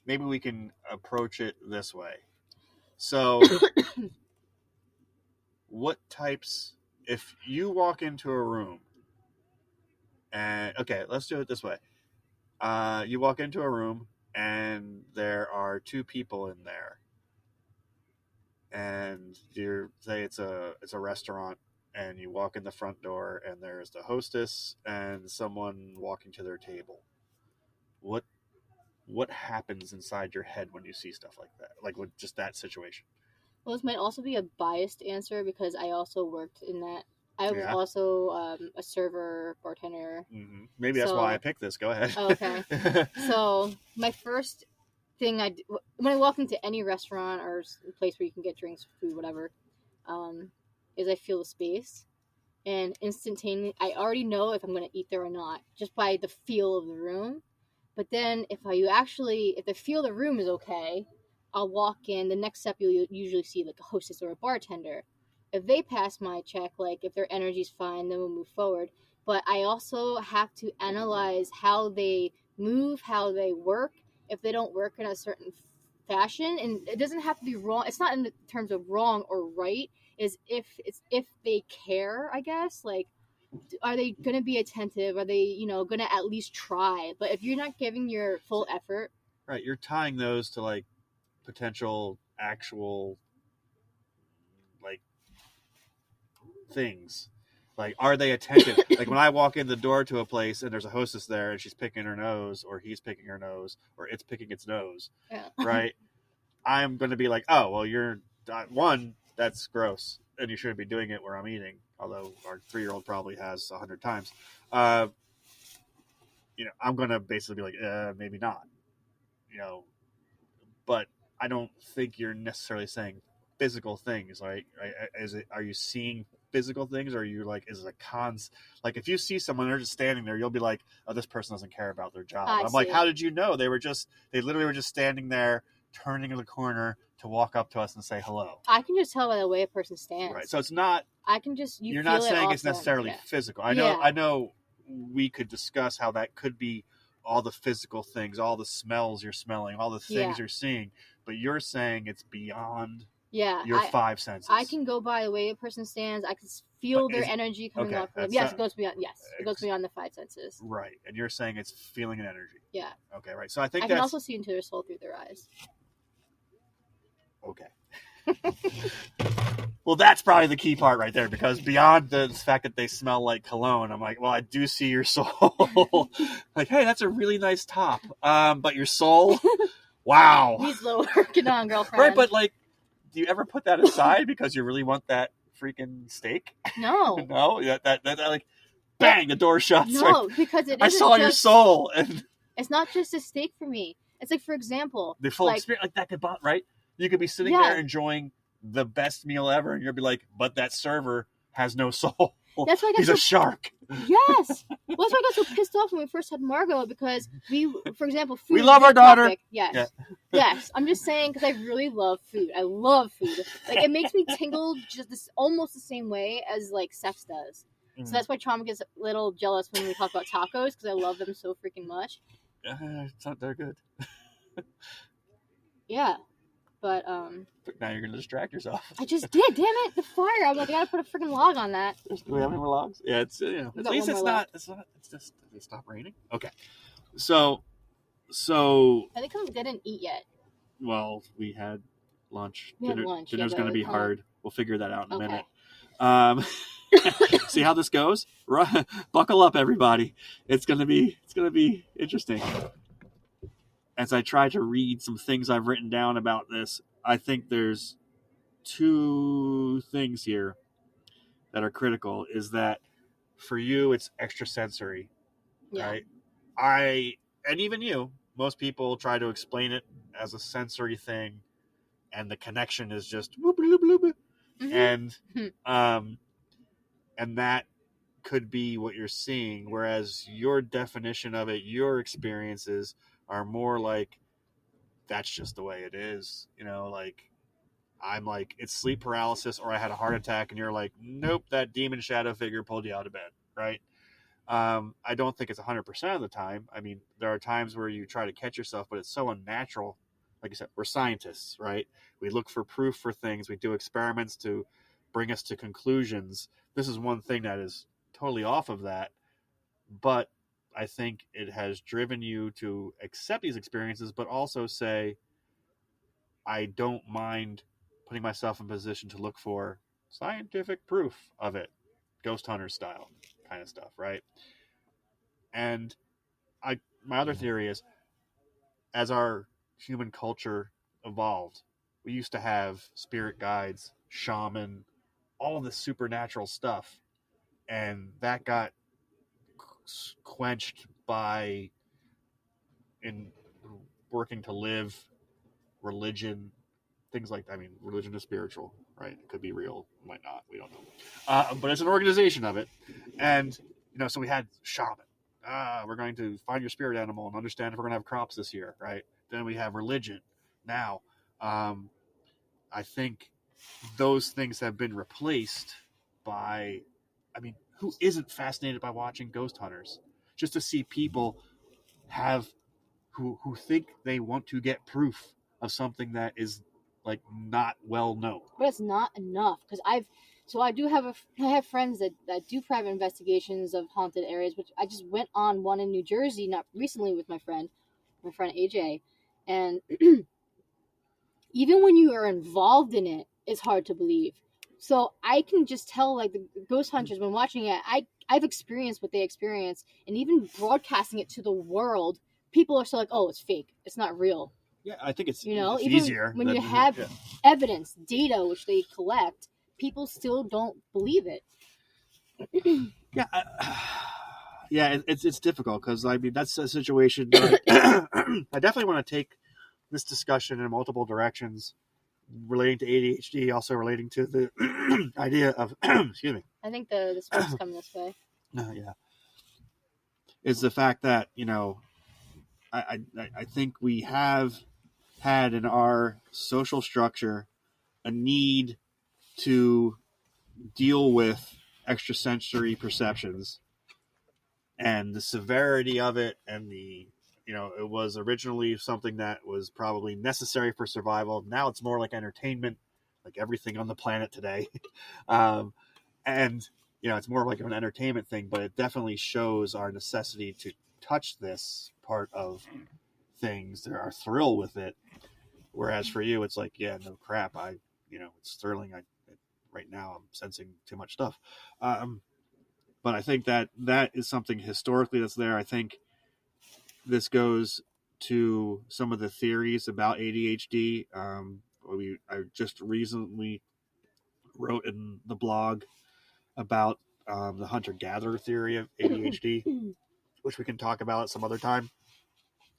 S4: Maybe we can approach it this way. So, what types, if you walk into a room, and, okay, let's do it this way. You walk into a room, and there are two people in there. And you say it's a restaurant, and you walk in the front door, and there's the hostess and someone walking to their table. What happens inside your head when you see stuff like that? Like, with just that situation?
S3: Well, this might also be a biased answer because I also worked in that. I was also a server, bartender.
S4: Mm-hmm. Maybe that's why I picked this. Go ahead.
S3: Okay. So my first thing when I walk into any restaurant or place where you can get drinks, food, whatever, is I feel the space. and instantaneously, I already know if I'm going to eat there or not just by the feel of the room. But then if the feel of the room is okay, I'll walk in. The next step you'll usually see like a hostess or a bartender. If they pass my check, like if their energy's fine, then we'll move forward. But I also have to analyze how they move, how they work. If they don't work in a certain fashion, and it doesn't have to be wrong. It's not in the terms of wrong or right. Is if they care, I guess. Like, are they going to be attentive? Are they, going to at least try? But if you're not giving your full effort,
S4: right, you're tying those to like potential actual like things. Like, are they attentive? Like when I walk in the door to a place and there's a hostess there and she's picking her nose, or he's picking her nose, or it's picking its nose,
S3: yeah.
S4: right? I'm going to be like, oh, well, you're one, that's gross, and you shouldn't be doing it where I'm eating. Although our 3-year-old probably has 100 times. I'm going to basically be like, maybe not. But I don't think you're necessarily saying physical things, right? Are you seeing physical things, or are you like, is it a cons? Like if you see someone, they're just standing there, you'll be like, oh, this person doesn't care about their job. I'm like, how did you know? They literally were just standing there, turning in the corner to walk up to us and say hello.
S3: I can just tell by the way a person stands.
S4: Right. So it's not.
S3: I can just.
S4: You're not saying it's necessarily physical. I know. We could discuss how that could be all the physical things, all the smells you're smelling, all the things you're seeing, but you're saying it's beyond your 5 senses.
S3: I can go by the way a person stands. I can feel their energy coming off of them. Yes, it goes beyond. Yes, it goes beyond the 5 senses.
S4: Right, and you're saying it's feeling an energy.
S3: Yeah.
S4: Okay, right. So I think
S3: I can also see into their soul through their eyes.
S4: Okay. Well, that's probably the key part right there, because beyond the fact that they smell like cologne, I'm like, well, I do see your soul. Like, hey, that's a really nice top. But your soul, wow.
S3: He's low working on, girlfriend.
S4: Right, but like, do you ever put that aside because you really want that freaking steak?
S3: No.
S4: No, that like, bang, the door shuts.
S3: No, right? Because
S4: I saw your soul. And
S3: it's not just a steak for me. It's like, for example,
S4: the full experience, like that could, right? You could be sitting there enjoying the best meal ever, and you'll be like, but that server has no soul.
S3: That's why
S4: he's a shark.
S3: Yes. Well, that's why I got so pissed off when we first had Margot, because for example, food.
S4: We love our daughter.
S3: Topic. Yes. Yeah. Yes. I'm just saying, because I really love food. I love food. Like, it makes me tingle just almost the same way as like sex does. So that's why Trauma gets a little jealous when we talk about tacos, because I love them so freaking much.
S4: They're good.
S3: Yeah. But
S4: now you're gonna distract yourself.
S3: I just did, damn it! The fire. I'm like, I gotta put a freaking log on that.
S4: Do we have any more logs? Yeah, it's at least it's not. It's just. Did it stop raining? Okay. So.
S3: I think they didn't eat yet.
S4: Well, we had lunch.
S3: Dinner's
S4: gonna be hard. We'll figure that out in a minute. See how this goes? Buckle up, everybody. It's gonna be interesting. As I try to read some things I've written down about this, I think there's 2 things here that are critical. Is that for you, it's extrasensory, right? And even you, most people try to explain it as a sensory thing, and the connection is just whoop, whoop, whoop, whoop. And that could be what you're seeing, whereas your definition of it, your experiences are more like, that's just the way it is. Like, I'm like, it's sleep paralysis, or I had a heart attack, and you're like, nope, that demon shadow figure pulled you out of bed, right? I don't think it's 100% of the time. I mean, there are times where you try to catch yourself, but it's so unnatural. Like I said, we're scientists, right? We look for proof for things. We do experiments to bring us to conclusions. This is one thing that is totally off of that, but I think it has driven you to accept these experiences, but also say, I don't mind putting myself in position to look for scientific proof of it, ghost hunter style kind of stuff, right? And my other theory is, as our human culture evolved, we used to have spirit guides, shaman, all of this supernatural stuff, and that got quenched by in working to live, religion, things like that. I mean, religion is spiritual, right? It could be real, might not, we don't know. But it's an organization of it. And, so we had shaman. We're going to find your spirit animal and understand if we're going to have crops this year, right? Then we have religion. Now, I think those things have been replaced by, who isn't fascinated by watching ghost hunters? Just to see people who think they want to get proof of something that is like not well known.
S3: But it's not enough, because I have friends that do private investigations of haunted areas, which I just went on one in New Jersey, not recently, with my friend AJ, and even when you are involved in it, it's hard to believe. So I can just tell, like, the ghost hunters, when watching it, I've experienced what they experience, and even broadcasting it to the world, people are still like, oh, it's fake, it's not real.
S4: Yeah, I think it's
S3: even
S4: easier
S3: when you have evidence, data, which they collect, people still don't believe it.
S4: It's difficult, because that's a situation that I definitely want to take this discussion in multiple directions, relating to ADHD, also relating to the idea of excuse me.
S3: I think the smoke's coming this way.
S4: Is the fact that I think we have had in our social structure a need to deal with extrasensory perceptions and the severity of it, and it was originally something that was probably necessary for survival. Now it's more like entertainment, like everything on the planet today. And it's more like an entertainment thing, but it definitely shows our necessity to touch this part of things, there are thrill with it. Whereas for you, it's like, yeah, no crap. It's thrilling. Right now I'm sensing too much stuff. But I think that is something historically that's there. I think this goes to some of the theories about ADHD. I just recently wrote in the blog about the hunter-gatherer theory of ADHD, which we can talk about at some other time.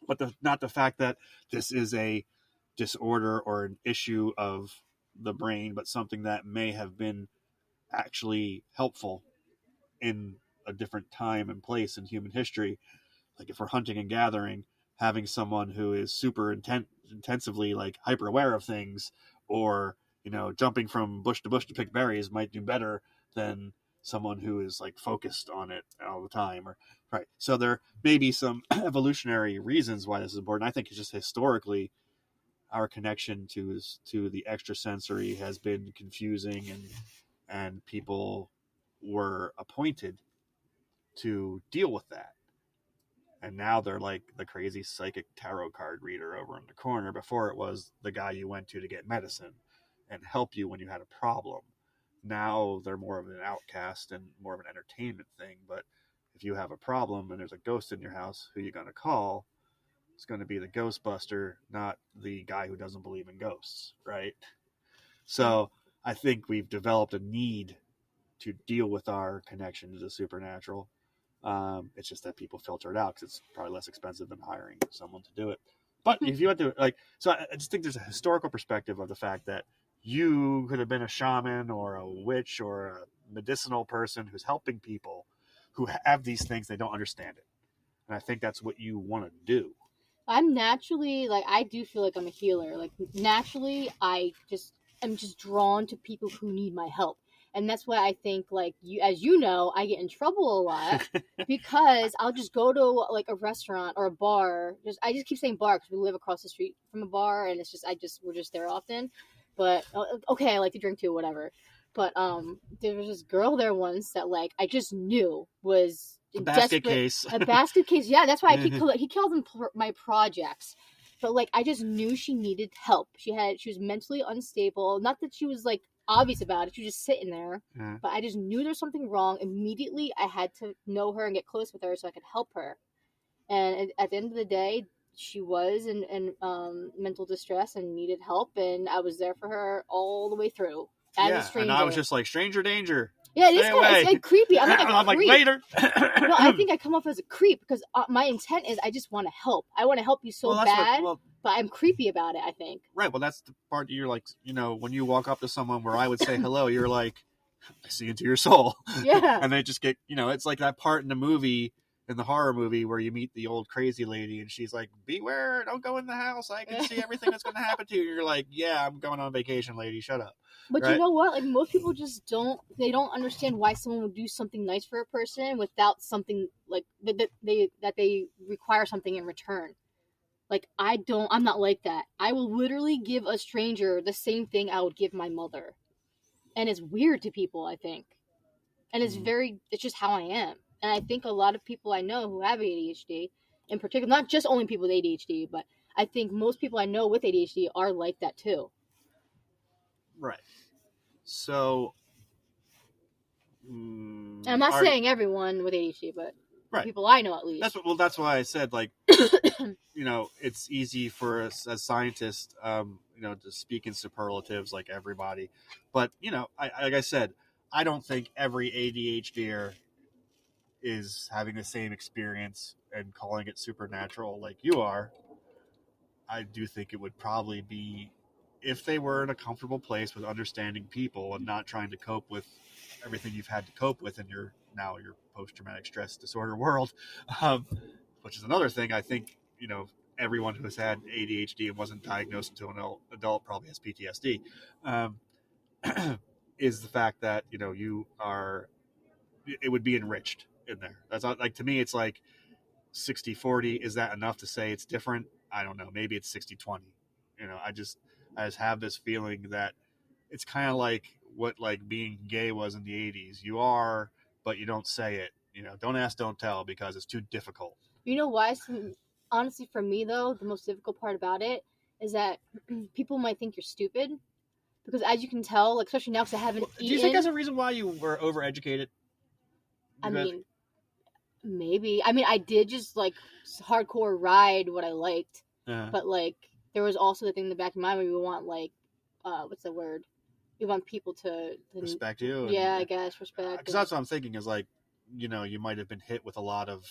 S4: But not the fact that this is a disorder or an issue of the brain, but something that may have been actually helpful in a different time and place in human history. Like if we're hunting and gathering, having someone who is super intensively like hyper aware of things, or jumping from bush to bush to pick berries might do better than someone who is like focused on it all the time. Or right. So there may be some evolutionary reasons why this is important. I think it's just historically our connection to the extrasensory has been confusing, and people were appointed to deal with that. And now they're like the crazy psychic tarot card reader over in the corner. Before it was the guy you went to get medicine and help you when you had a problem. Now they're more of an outcast and more of an entertainment thing. But if you have a problem and there's a ghost in your house, who you going to call? It's going to be the Ghostbuster, not the guy who doesn't believe in ghosts, right? So I think we've developed a need to deal with our connection to the supernatural. It's just that people filter it out because it's probably less expensive than hiring someone to do it. But if you had to, so I just think there's a historical perspective of the fact that you could have been a shaman or a witch or a medicinal person who's helping people who have these things, they don't understand it. And I think that's what you want to do.
S3: I'm naturally, I do feel like I'm a healer. Naturally, I'm just drawn to people who need my help. And that's why I think, as you know, I get in trouble a lot because I'll just go to, a restaurant or a bar. I just keep saying bar because we live across the street from a bar, and we're just there often. But, okay, I like to drink too, whatever. But there was this girl there once that, I just knew was
S4: a basket case.
S3: A basket case, yeah. That's why he calls them my projects. But, I just knew she needed help. She was mentally unstable. Not that she was, obvious about it. She was just sitting there. But I just knew there was something wrong. Immediately, I had to know her and get close with her so I could help her. And at the end of the day, she was in mental distress and needed help. And I was there for her all the way through.
S4: And I was just like, stranger danger.
S3: Yeah, it is
S4: Stay
S3: kind of
S4: away.
S3: it's like creepy. I'm like a
S4: I'm like,
S3: creep.
S4: later.
S3: No, I think I come off as a creep because my intent is I just want to help. I want to help you so bad, but I'm creepy about it, I think.
S4: Right. Well, that's the part you're like, when you walk up to someone where I would say hello, you're like, I see into your soul.
S3: Yeah.
S4: And they just get, it's like that part in the movie, in the horror movie, where you meet the old crazy lady and she's like, beware, don't go in the house. I can see everything that's going to happen to you. You're like, yeah, I'm going on vacation, lady. Shut up.
S3: But
S4: right?
S3: You know what? Like, most people just don't understand why someone would do something nice for a person without something like that they require something in return. Like, I'm not like that. I will literally give a stranger the same thing I would give my mother. And it's weird to people, I think. And it's just how I am. And I think a lot of people I know who have ADHD, in particular, not just only people with ADHD, but I think most people I know with ADHD are like that too.
S4: Right. So,
S3: and I'm not saying everyone with ADHD, but people I know at least.
S4: That's why I said, like, it's easy for us as scientists, to speak in superlatives like everybody. But, like I said, I don't think every ADHDer is having the same experience and calling it supernatural like you are. I do think it would probably be if they were in a comfortable place with understanding people and not trying to cope with everything you've had to cope with in your post-traumatic stress disorder world, which is another thing. I think, everyone who has had ADHD and wasn't diagnosed until an adult probably has PTSD, is the fact that, it would be enriched in there. That's not, like, to me, it's like 60-40. Is that enough to say it's different? I don't know. Maybe it's 60-20. I just have this feeling that it's kind of like what, like, being gay was in the 80s. You are, but you don't say it. Don't ask, don't tell, because it's too difficult.
S3: You know why? Honestly, for me, though, the most difficult part about it is that people might think you're stupid. Because as you can tell, like, especially now because I haven't eaten...
S4: Do you think that's a reason why you were overeducated?
S3: I mean, maybe. I mean, I did just, like, hardcore ride what I liked. But, like, there was also the thing in the back of my mind where we want, like, what's the word? We want people to
S4: respect you.
S3: Yeah, I guess, respect.
S4: Because that's what I'm thinking is, like, you might have been hit with a lot of,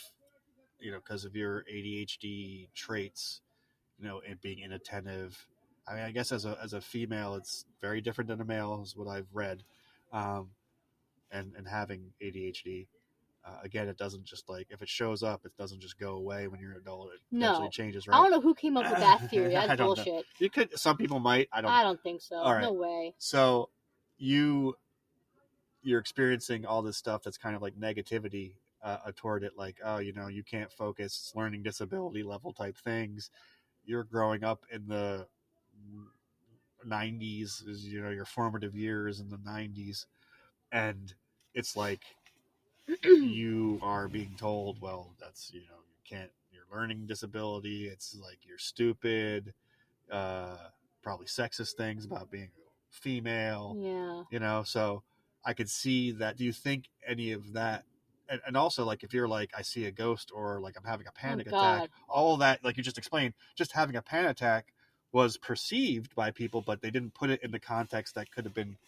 S4: because of your ADHD traits, and being inattentive. I mean, I guess as a female, it's very different than a male, is what I've read. And having ADHD, again, it doesn't just, like, if it shows up, it doesn't just go away when you're an adult. It actually changes, right?
S3: I don't know who came up with that theory. That's bullshit.
S4: Know. You could. Some people might. I don't
S3: think so.
S4: All right.
S3: No way.
S4: So you're experiencing all this stuff that's kind of like negativity toward it, like, oh, you can't focus, it's learning disability level type things. You're growing up in the 90s, your formative years in the 90s, and it's like you are being told, well, that's, you can't, your learning disability, it's like you're stupid, probably sexist things about being female.
S3: Yeah.
S4: So I could see that. Do you think any of that, and also, like, if you're like, I see a ghost, or like I'm having a panic attack, all that, like you just explained, just having a panic attack was perceived by people, but they didn't put it in the context that could have been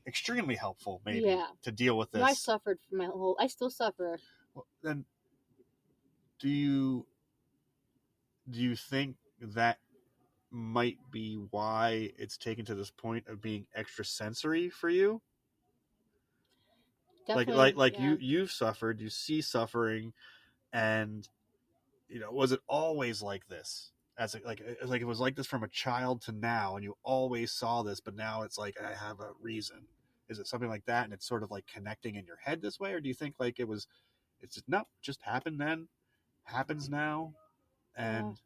S4: extremely helpful, maybe, to deal with this.
S3: I suffered for I still suffer.
S4: Well, then, do you think that might be why it's taken to this point of being extrasensory for you?
S3: Definitely,
S4: like you've suffered, you see suffering, and was it always like this? As like it was like this from a child to now, and you always saw this, but now it's like, I have a reason. Is it something like that, and it's sort of like connecting in your head this way, or do you think like it's just happened then, happens now, and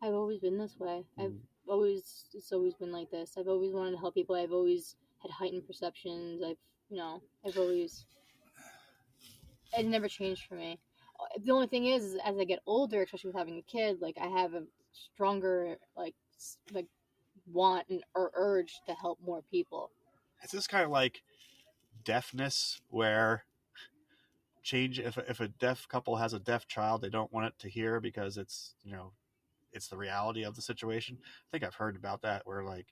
S3: I've always been this way. It's always been like this. I've always wanted to help people. I've always had heightened perceptions. It never changed for me. The only thing is as I get older, especially with having a kid, like, I have a stronger like want or urge to help more people.
S4: It's this kind of like deafness, where if a deaf couple has a deaf child, they don't want it to hear because it's it's the reality of the situation. I think I've heard about that, where, like,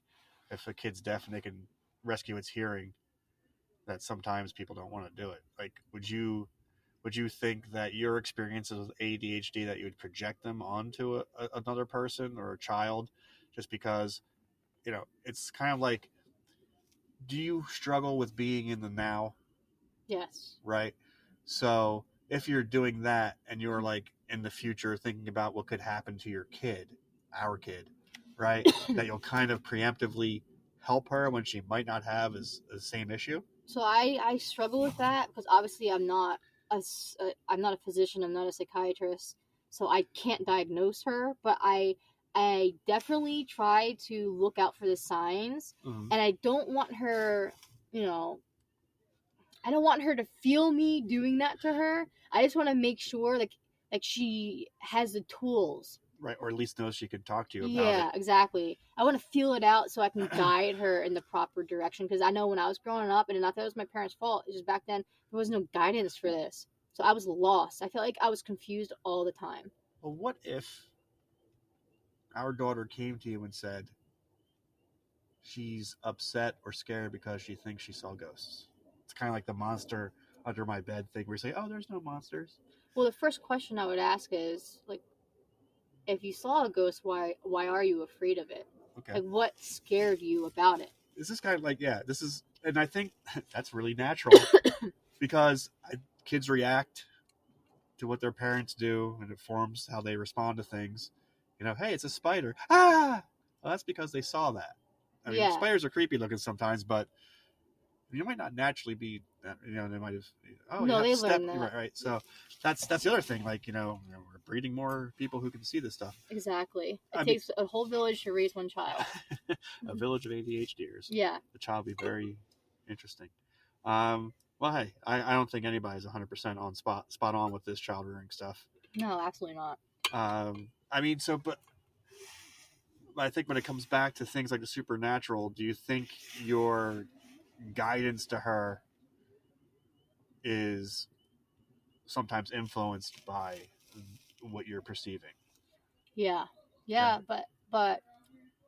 S4: if a kid's deaf and they can rescue its hearing, that sometimes people don't want to do it. Like, would you think that your experiences with ADHD, that you would project them onto another person or a child, just because, it's kind of like, do you struggle with being in the now?
S3: Yes.
S4: Right. So if you're doing that and you're like in the future thinking about what could happen to your kid, our kid, right, that you'll kind of preemptively help her when she might not have the same issue.
S3: So I struggle with that because obviously I'm not a physician, I'm not a psychiatrist, so I can't diagnose her, but I definitely try to look out for the signs, and I don't want her, I don't want her to feel me doing that to her. I just want to make sure like she has the tools.
S4: Right, or at least knows she can talk to you about it.
S3: Yeah, exactly. I want to feel it out so I can guide her in the proper direction, because I know when I was growing up, and not that it was my parents' fault, it's just back then there was no guidance for this. So I was lost. I felt like I was confused all the time.
S4: Well, what if our daughter came to you and said she's upset or scared because she thinks she saw ghosts? It's kind of like the monster under my bed thing where you say, oh, there's no monsters.
S3: Well, the first question I would ask is, like, if you saw a ghost, why are you afraid of it?
S4: Okay.
S3: Like, what scared you about it?
S4: This is kind of like, and I think that's really natural because kids react to what their parents do, and it forms how they respond to things. Hey, it's a spider. Ah! Well, that's because they saw that. I mean, spiders are creepy looking sometimes, but you might not naturally be, they might have,
S3: they learn that.
S4: Right. So that's the other thing. Like, we're breeding more people who can see this stuff.
S3: Exactly. It takes a whole village to raise one child.
S4: A village of ADHDers.
S3: Yeah.
S4: The child will be very interesting. Well, hey, I don't think anybody's 100% on spot on with this child rearing stuff.
S3: No, absolutely not.
S4: But I think when it comes back to things like the supernatural, do you think your guidance to her is sometimes influenced by what you're perceiving?
S3: Yeah. But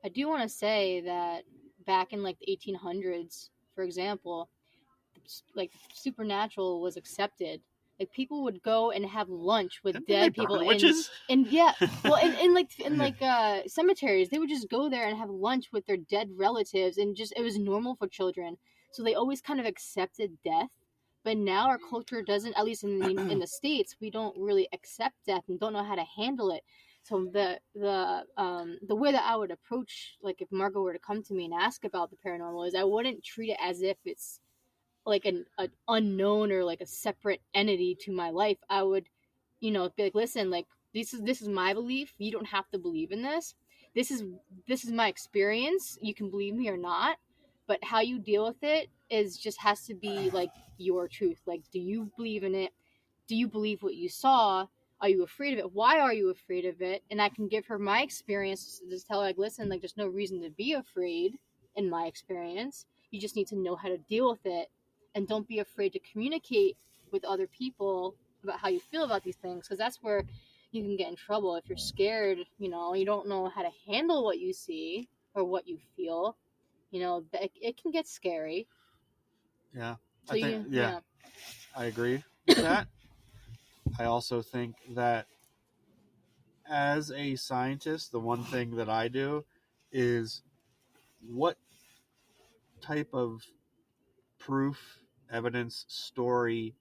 S3: I do want to say that back in like the 1800s, for example, like supernatural was accepted. Like, people would go and have lunch with dead people
S4: witches?
S3: in cemeteries. They would just go there and have lunch with their dead relatives, and just it was normal for children. So they always kind of accepted death. But now our culture doesn't, at least in the States, we don't really accept death and don't know how to handle it. So the way that I would approach, like, if Margot were to come to me and ask about the paranormal, is I wouldn't treat it as if it's like an unknown or like a separate entity to my life. I would, be like, listen, like, this is my belief. You don't have to believe in this. This is my experience. You can believe me or not, but how you deal with it has to be like your truth. Like, do you believe in it? Do you believe what you saw? Are you afraid of it? Why are you afraid of it? And I can give her my experience, just tell her, like, listen, like, there's no reason to be afraid in my experience. You just need to know how to deal with it. And don't be afraid to communicate with other people about how you feel about these things, because that's where you can get in trouble. If you're scared, you don't know how to handle what you see or what you feel, it can get scary.
S4: Yeah.
S3: So
S4: I agree with that. I also think that as a scientist, the one thing that I do is, what type of proof, evidence, story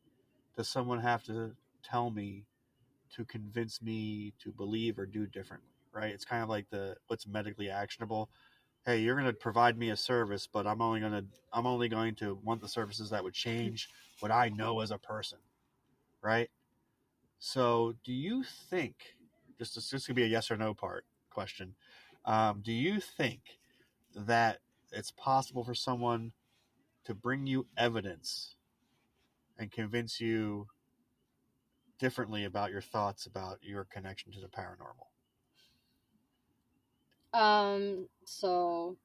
S4: does someone have to tell me to convince me to believe or do differently, right? It's kind of like what's medically actionable. Hey, you're going to provide me a service, but I'm only going to want the services that would change what I know as a person, right? So do you think, this is going to be a yes or no question, do you think that it's possible for someone to bring you evidence and convince you differently about your thoughts about your connection to the paranormal?
S3: So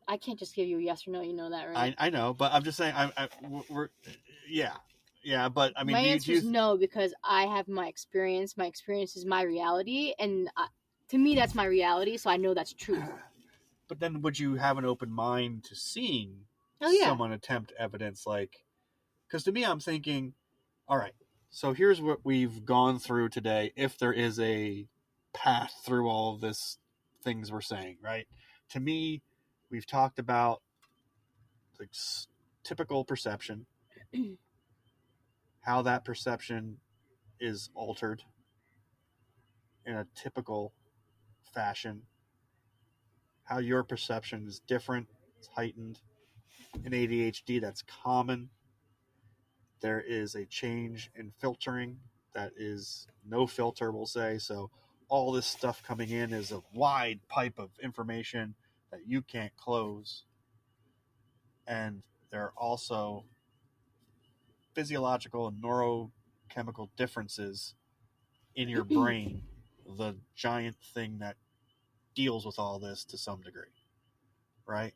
S3: I can't just give you a yes or no. You know that, right?
S4: I know, but I'm just saying, but I mean,
S3: my answer is no, because I have my experience. My experience is my reality, and to me, that's my reality. So I know that's true.
S4: But then, would you have an open mind to seeing someone attempt evidence like Because to me, I'm thinking, all right, so here's what we've gone through today. If there is a path through all of this things we're saying, right? To me, we've talked about the typical perception, how that perception is altered in a typical fashion, how your perception is different, it's heightened. In ADHD, that's common. There is a change in filtering that is no filter, we'll say. So all this stuff coming in is a wide pipe of information that you can't close. And there are also physiological and neurochemical differences in your brain, the giant thing that deals with all this to some degree, right?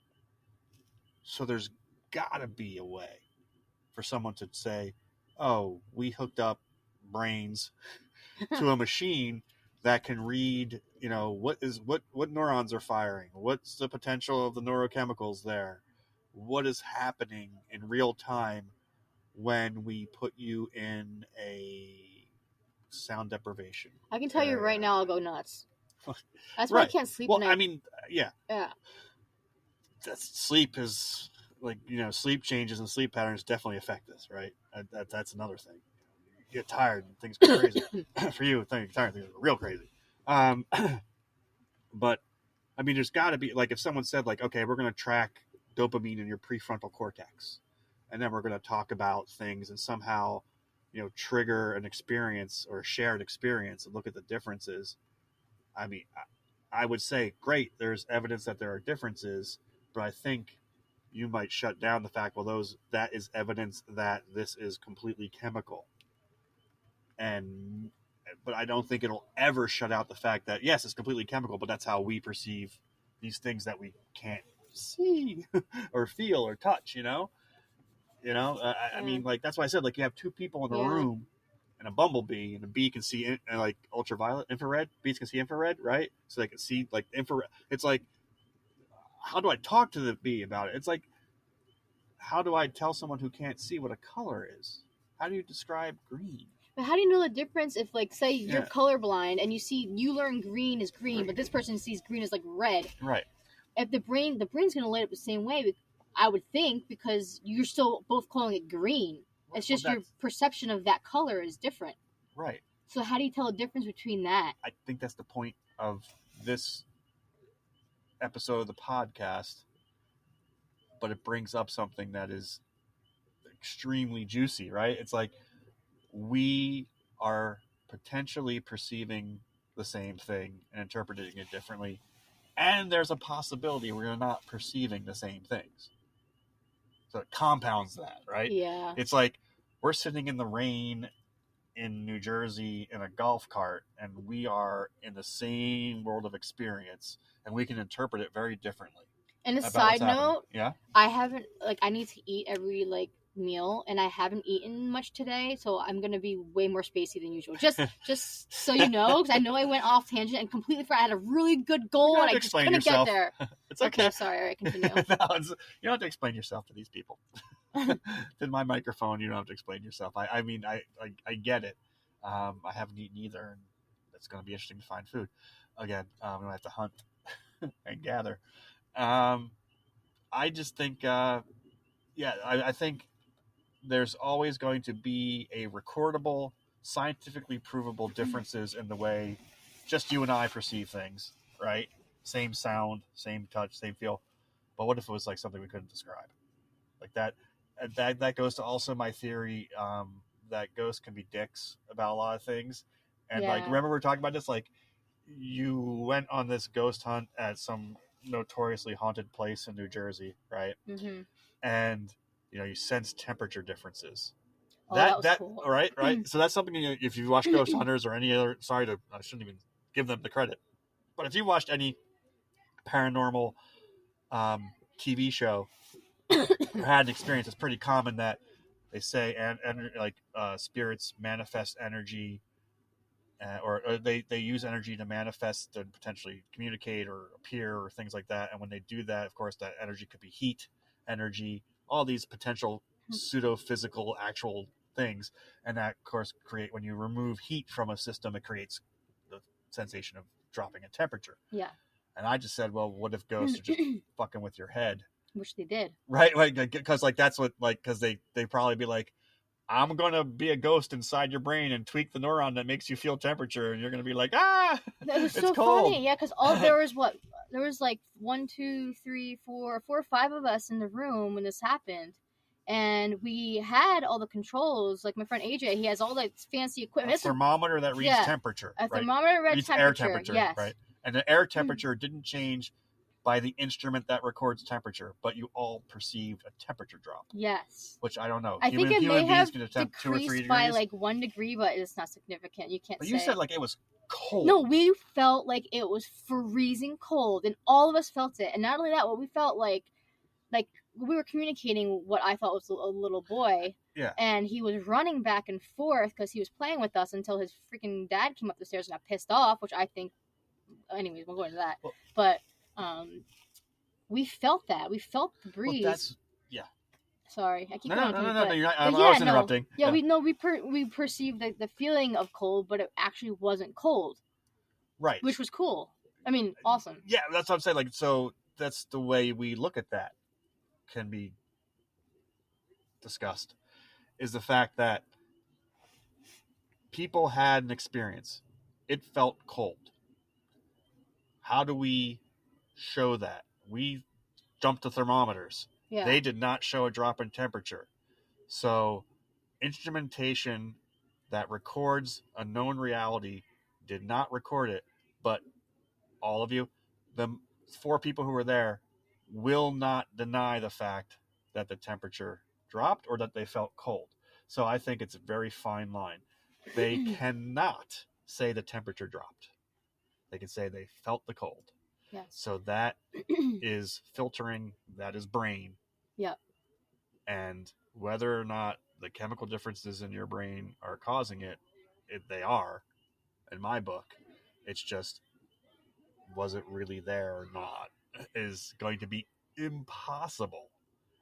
S4: So there's got to be a way for someone to say, oh, we hooked up brains to a machine that can read, what neurons are firing, what's the potential of the neurochemicals there, what is happening in real time when we put you in a sound deprivation.
S3: I can tell you right now, I'll go nuts. That's why
S4: Right.
S3: I can't sleep.
S4: Well, I mean, yeah.
S3: Yeah.
S4: Sleep is sleep changes and sleep patterns definitely affect this, right? That's another thing. You get tired and things go crazy. For you, things are real crazy. But I mean, there's got to be, like, if someone said, like, okay, we're going to track dopamine in your prefrontal cortex, and then we're going to talk about things and somehow, trigger an experience or a shared experience and look at the differences. I mean, I would say, great, there's evidence that there are differences, but I think you might shut down the fact, well, that is evidence that this is completely chemical. But I don't think it'll ever shut out the fact that, yes, it's completely chemical, but that's how we perceive these things that we can't see or feel or touch, I mean, like, that's why I said, like, you have two people in the room and a bumblebee, and a bee can see like ultraviolet, infrared. Bees can see infrared, right? So they can see, like, infrared. It's like, how do I talk to the bee about it? It's like, how do I tell someone who can't see what a color is? How do you describe green?
S3: But how do you know the difference if, like, say you're colorblind and you learn green is green, but this person sees green as, like, red?
S4: Right.
S3: If the brain's going to light up the same way, I would think, because you're still both calling it green. It's just your perception of that color is different.
S4: Right.
S3: So how do you tell the difference between that?
S4: I think that's the point of this episode of the podcast, but it brings up something that is extremely juicy, right? It's like, we are potentially perceiving the same thing and interpreting it differently, and there's a possibility we're not perceiving the same things. So it compounds that, right?
S3: Yeah.
S4: It's like, we're sitting in the rain in New Jersey in a golf cart, and we are in the same world of experience, and we can interpret it very differently.
S3: And a side note,
S4: yeah,
S3: I need to eat every, like, meal, and I haven't eaten much today, so I'm gonna be way more spacey than usual. Just so you know, because I know I went off tangent and completely forgot. I had a really good goal, and I just couldn't get there.
S4: It's okay.
S3: Sorry. All right, continue.
S4: No, you don't have to explain yourself to these people. To my microphone, you don't have to explain yourself. I mean, I get it. I haven't eaten either, and it's going to be interesting to find food. Again, I'm going to have to hunt and gather. I just think, I think there's always going to be a recordable, scientifically provable differences in the way just you and I perceive things, right? Same sound, same touch, same feel. But what if it was like something we couldn't describe? Like that goes to also my theory that ghosts can be dicks about a lot of things. And like, remember we were talking about this, like, you went on this ghost hunt at some notoriously haunted place in New Jersey, right?
S3: Mm-hmm.
S4: And you sense temperature differences.
S3: Oh, that was cool.
S4: Right. So that's something, if you watch Ghost Hunters or any other, I shouldn't even give them the credit, but if you watched any paranormal TV show or had an experience, it's pretty common that they say spirits manifest energy, or they use energy to manifest and potentially communicate or appear or things like that. And when they do that, of course, that energy could be heat, energy, all these potential pseudo-physical actual things, and that of course when you remove heat from a system, it creates the sensation of dropping in temperature.
S3: Yeah.
S4: And I just said, well, what if ghosts are just fucking with your head?
S3: Which they did.
S4: Right, like, because like that's what, like, because they probably be like, I'm gonna be a ghost inside your brain and tweak the neuron that makes you feel temperature, and you're gonna be like, ah,
S3: It was
S4: it's
S3: so
S4: cold.
S3: funny, yeah, because there was like 1, 2, 3, 4 or 5 of us in the room when this happened, and we had all the controls. Like my friend AJ, he has all the fancy equipment.
S4: A thermometer that reads temperature.
S3: A thermometer reads
S4: air temperature.
S3: Yes.
S4: Right, and the air temperature didn't change by the instrument that records temperature, but you all perceived a temperature drop.
S3: Yes.
S4: Which I don't know.
S3: I think it may have decreased
S4: 2 or 3 degrees
S3: by like 1 degree, but it's not significant. You can't
S4: But
S3: say.
S4: you said like it was cold.
S3: No, we felt like it was freezing cold, and all of us felt it. And not only that, what we felt like we were communicating what I thought was a little boy.
S4: Yeah.
S3: And he was running back and forth because he was playing with us until his freaking dad came up the stairs and got pissed off, which I think, anyways, we'll go into that.
S4: Well,
S3: but we felt that. We felt the breeze.
S4: Well, that's, yeah.
S3: Sorry, I keep
S4: going.
S3: No,
S4: you're not, I was interrupting.
S3: Yeah, we perceived the feeling of cold, but it actually wasn't cold.
S4: Right.
S3: Which was cool. I mean, awesome.
S4: Yeah, that's what I'm saying. Like, so that's the way we look at that can be discussed, is the fact that people had an experience. It felt cold. How do we show that? We jumped to thermometers.
S3: Yeah.
S4: They did not show a drop in temperature. So instrumentation that records a known reality did not record it, but all of you, the 4 people who were there, will not deny the fact that the temperature dropped or that they felt cold. So I think it's a very fine line. They cannot say the temperature dropped. They can say they felt the cold.
S3: Yes.
S4: So that is filtering, that is brain.
S3: Yep.
S4: And whether or not the chemical differences in your brain are causing it, they are, in my book. It's just, was it really there or not, is going to be impossible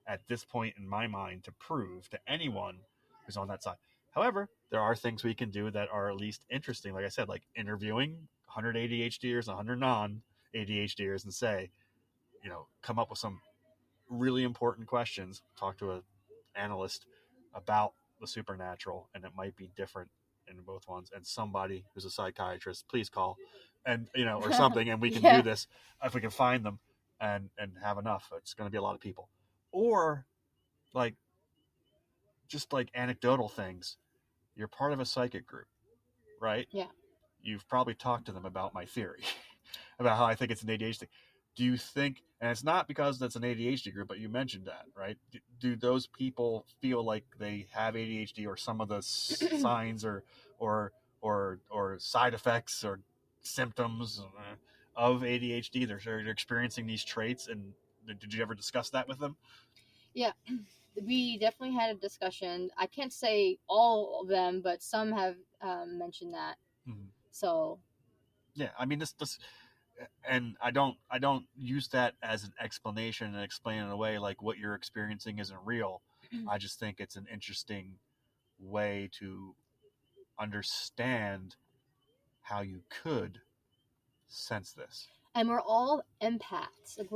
S4: at this point in my mind to prove to anyone who's on that side. However, there are things we can do that are at least interesting. Like I said, like interviewing 100 ADHDers, 100 non-ADHDers, and say, come up with some really important questions. Talk to an analyst about the supernatural, and it might be different in both ones. And somebody who's a psychiatrist, please call, and or something, and we can do this if we can find them and have enough. It's going to be a lot of people, or like just like anecdotal things. You're part of a psychic group, right?
S3: Yeah.
S4: You've probably talked to them about my theory about how I think it's an ADHD. Do you think, and it's not because that's an ADHD group, but you mentioned that, right? Do those people feel like they have ADHD or some of the signs or side effects or symptoms of ADHD? They're experiencing these traits, and did you ever discuss that with them?
S3: Yeah, we definitely had a discussion. I can't say all of them, but some have mentioned that.
S4: Mm-hmm.
S3: So.
S4: Yeah, I mean this. And I don't use that as an explanation and explain in a way like what you're experiencing isn't real. I just think it's an interesting way to understand how you could sense this.
S3: And we're all empaths. Like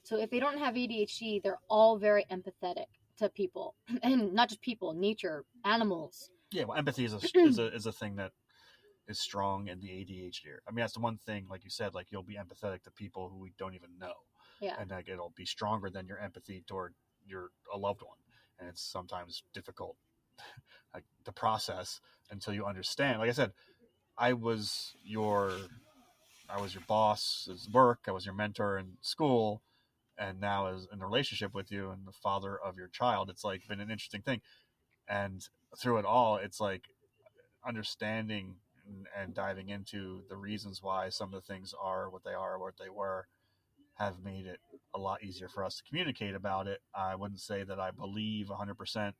S3: so if they don't have ADHD, they're all very empathetic to people, and not just people, nature, animals.
S4: Yeah, well, empathy is a thing that is strong in the ADHD. I mean, that's the one thing, like you said, like you'll be empathetic to people who we don't even know.
S3: Yeah.
S4: And like it'll be stronger than your empathy toward a loved one. And it's sometimes difficult like to process until you understand. Like I said, I was your boss at work, I was your mentor in school, and now as in a relationship with you and the father of your child, it's like been an interesting thing. And through it all, it's like understanding and diving into the reasons why some of the things are what they were, have made it a lot easier for us to communicate about it. I wouldn't say that I believe 100%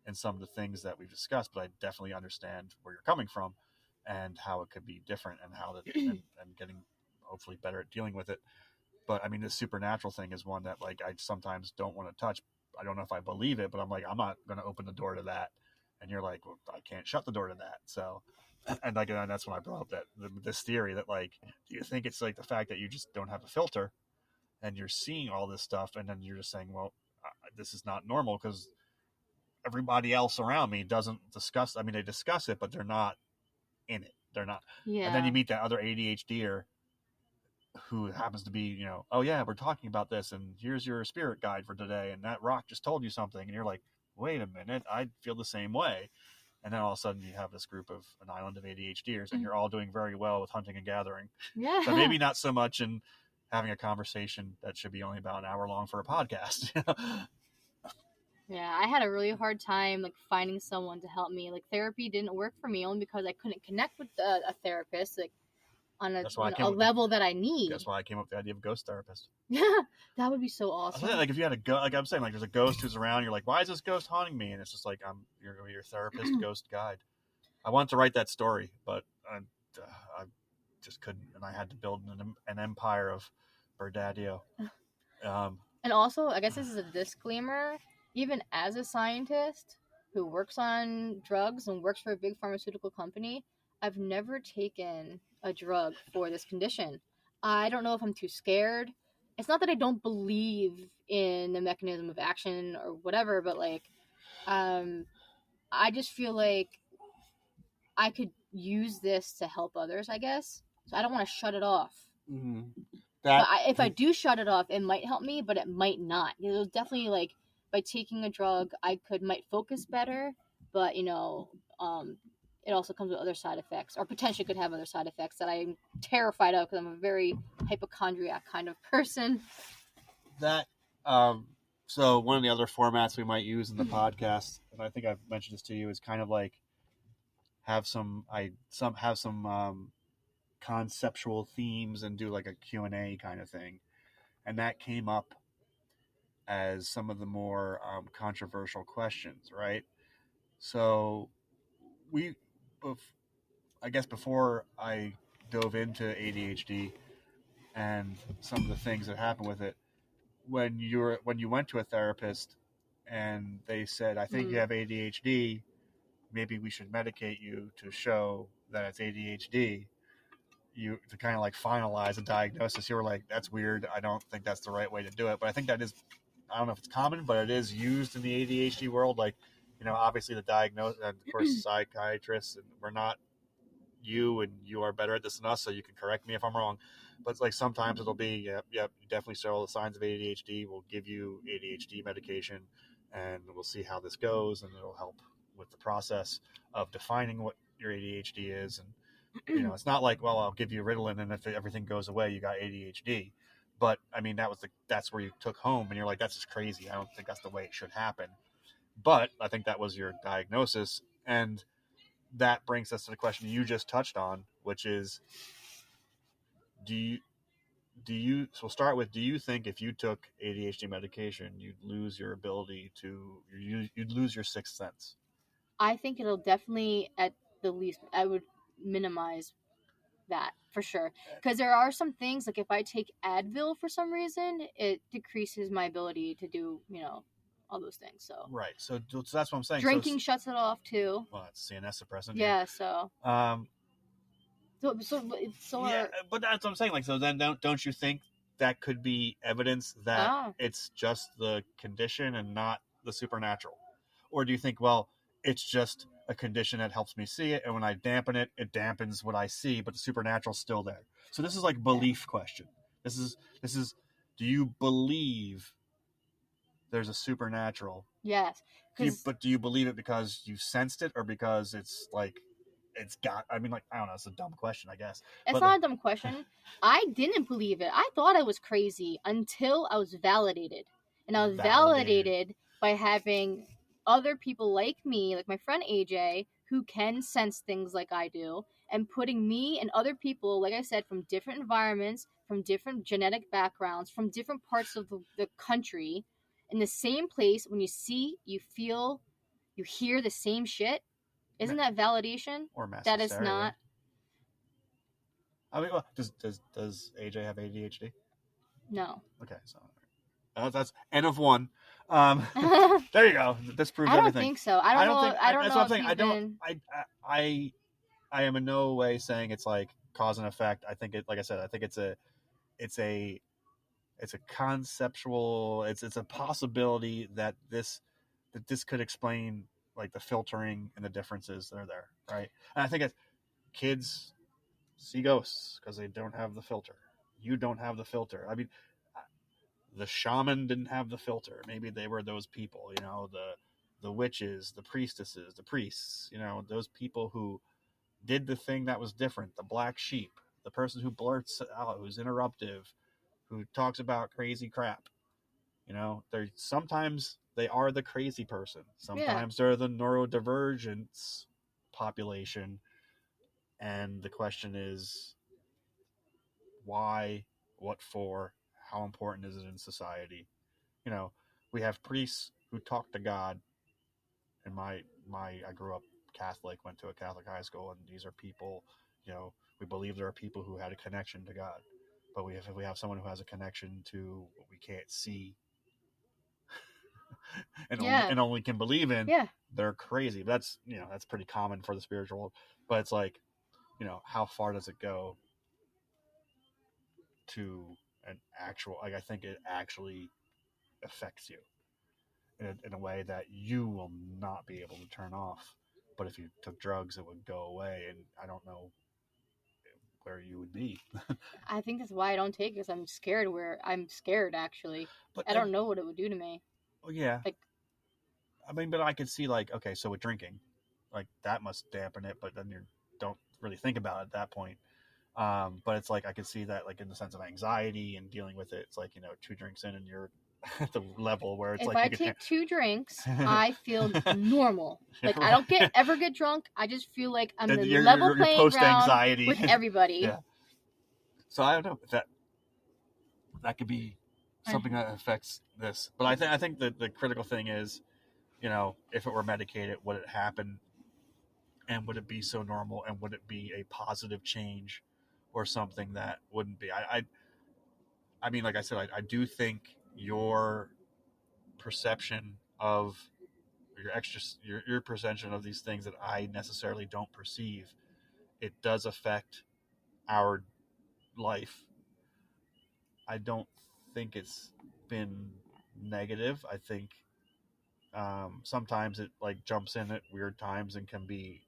S4: in some of the things that we've discussed, but I definitely understand where you're coming from and how it could be different and how that and getting hopefully better at dealing with it. But I mean, this supernatural thing is one that like I sometimes don't want to touch. I don't know if I believe it, but I'm like, I'm not going to open the door to that. And you're like, well, I can't shut the door to that. So, and like, and that's when I brought up that this theory that like, do you think it's like the fact that you just don't have a filter and you're seeing all this stuff, and then you're just saying, well, this is not normal because everybody else around me doesn't discuss. I mean, they discuss it, but they're not in it. They're not.
S3: Yeah.
S4: And then you meet that other ADHDer who happens to be, you know, oh yeah, we're talking about this, and here's your spirit guide for today, and that rock just told you something, and you're like, wait a minute, I feel the same way. And then all of a sudden you have this group of an island of ADHDers, and you're all doing very well with hunting and gathering.
S3: Yeah.
S4: But maybe not so much in having a conversation that should be only about an hour long for a podcast.
S3: Yeah, I had a really hard time like finding someone to help me. Like therapy didn't work for me only because I couldn't connect with a therapist like on a level that I need.
S4: That's why I came up with the idea of a ghost therapist.
S3: That would be so awesome.
S4: Like if you had like I'm saying, like there's a ghost who's around, you're like, why is this ghost haunting me? And it's just like, you're gonna be your therapist, ghost guide. I wanted to write that story, but I just couldn't, and I had to build an empire of Birdadio.
S3: And also, I guess this is a disclaimer. Even as a scientist who works on drugs and works for a big pharmaceutical company, I've never taken a drug for this condition. I don't know if I'm too scared. It's not that I don't believe in the mechanism of action or whatever, but like, I just feel like I could use this to help others, I guess. So I don't want to shut it off.
S2: Mm-hmm.
S3: If I do shut it off, it might help me, but it might not. It was definitely like, by taking a drug, I might focus better, but you know, it also comes with other side effects, or potentially could have other side effects that I'm terrified of because I'm a very hypochondriac kind of person.
S4: That so one of the other formats we might use in the podcast, and I think I've mentioned this to you, is kind of like have some conceptual themes and do like a Q&A kind of thing, and that came up as some of the more controversial questions, right? So I guess before I dove into ADHD and some of the things that happen with it, when you went to a therapist and they said, I think you have ADHD, maybe we should medicate you to show that it's ADHD, you to kind of like finalize a diagnosis, you were like, that's weird, I don't think that's the right way to do it. But I think that is, I don't know if it's common, but it is used in the ADHD world. Like, you know, obviously the diagnosis, and of course psychiatrists, and we're not you, and you are better at this than us, so you can correct me if I'm wrong. But it's like sometimes it'll be, yep, you definitely show all the signs of ADHD. We'll give you ADHD medication, and we'll see how this goes, and it'll help with the process of defining what your ADHD is. And you know, it's not like, well, I'll give you Ritalin, and if everything goes away, you got ADHD. But I mean, that's where you took home, and you're like, that's just crazy. I don't think that's the way it should happen. But I think that was your diagnosis, and that brings us to the question you just touched on, which is, do you? So we'll start with, do you think if you took ADHD medication, you'd lose your ability you'd lose your sixth sense?
S3: I think it'll definitely, at the least, I would minimize that for sure, because there are some things like if I take Advil for some reason, it decreases my ability to do, you know, all those things. So
S4: right, so that's what I'm saying.
S3: Drinking shuts it off too.
S4: Well, it's CNS suppressant.
S3: Yeah, so
S4: yeah, but that's what I'm saying. Like, so then don't you think that could be evidence that it's just the condition and not the supernatural? Or do you think, well, it's just a condition that helps me see it, and when I dampen it, it dampens what I see, but the supernatural's still there? So this is like belief question. This is do you believe there's a supernatural?
S3: Yes.
S4: But do you believe it because you sensed it, or because it's like it's got? I mean, like, I don't know. It's a dumb question, I guess.
S3: It's not a dumb question. I didn't believe it. I thought I was crazy until I was validated, and I was validated by having other people like me, like my friend AJ, who can sense things like I do, and putting me and other people, like I said, from different environments, from different genetic backgrounds, from different parts of the country, in the same place. When you see, you feel, you hear the same shit, isn't that validation?
S4: Or mass
S3: that
S4: hysteria.
S3: It's not.
S4: I mean, well, does AJ have ADHD?
S3: No.
S4: Okay, so That's N of 1. There you go. This proves
S3: I don't
S4: everything.
S3: think so. I don't know. I don't
S4: That's
S3: know
S4: what I'm
S3: if
S4: saying.
S3: he's been.
S4: I am in no way saying it's like cause and effect. I think like I said, I think it's a conceptual. It's a possibility that this could explain like the filtering and the differences that are there, right? And I think it's kids see ghosts because they don't have the filter. You don't have the filter. I mean, the shaman didn't have the filter. Maybe they were those people, the witches, the priestesses, the priests, those people who did the thing that was different, the black sheep, the person who blurts out, who's interruptive, who talks about crazy crap. They're sometimes they are the crazy person. Sometimes they're the neurodivergence population. And the question is why, what for, how important is it in society? We have priests who talk to God. And I grew up Catholic, went to a Catholic high school, and these are people, we believe there are people who had a connection to God. But if we have someone who has a connection to what we can't see and only can believe in, they're crazy. That's that's pretty common for the spiritual world. But it's like, how far does it go to an actual, like, I think it actually affects you in a way that you will not be able to turn off. But if you took drugs, it would go away, and I don't know where you would be.
S3: I think that's why I don't take it, because I'm scared. I'm scared, actually. But I don't know what it would do to me.
S4: Well, yeah.
S3: Like,
S4: I mean, but I could see, like, okay, so with drinking, like, that must dampen it, but then you don't really think about it at that point. But it's like I could see that, like, in the sense of anxiety and dealing with it. It's like, 2 drinks in and you're at the level where it's
S3: if
S4: like
S3: I take 2 drinks, I feel normal. Like, I don't ever get drunk. I just feel like I'm in level playing ground with everybody.
S4: Yeah. So I don't know if that could be something that affects this. But I think that the critical thing is, if it were medicated, would it happen? And would it be so normal? And would it be a positive change, or something that wouldn't be? I mean, like I said, I do think your perception of your perception of these things that I necessarily don't perceive, it does affect our life. I don't think it's been negative. I think sometimes it like jumps in at weird times and can be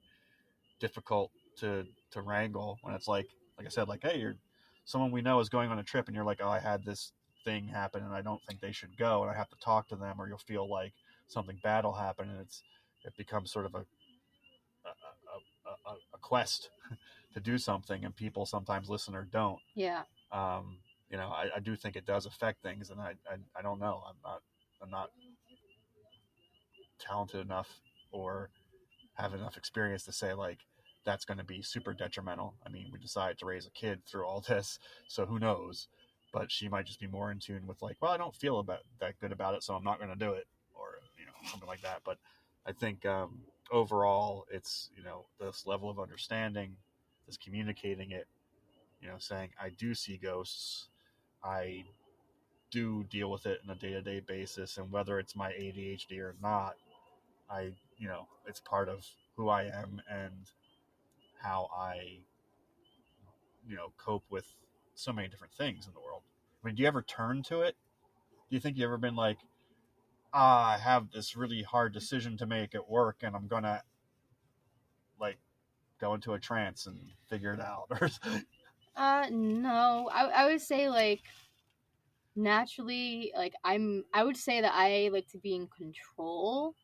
S4: difficult to wrangle when it's like I said, like, hey, you're someone we know is going on a trip and you're like, oh, I had this thing happen and I don't think they should go, and I have to talk to them, or you'll feel like something bad will happen, and it becomes sort of a quest to do something, and people sometimes listen or don't.
S3: Yeah.
S4: I do think it does affect things, and I don't know. I'm not talented enough or have enough experience to say like that's going to be super detrimental. I mean, we decided to raise a kid through all this, so who knows? But she might just be more in tune with like, well, I don't feel that good about it, so I'm not going to do it, or something like that. But I think overall, it's this level of understanding, this communicating it, saying I do see ghosts, I do deal with it on a day-to-day basis, and whether it's my ADHD or not, it's part of who I am and how I cope with so many different things in the world. I mean, do you ever turn to it? Do you think you ever been like, I have this really hard decision to make at work and I'm gonna like go into a trance and figure it out?
S3: No. I would say like naturally, like I would say that I like to be in control.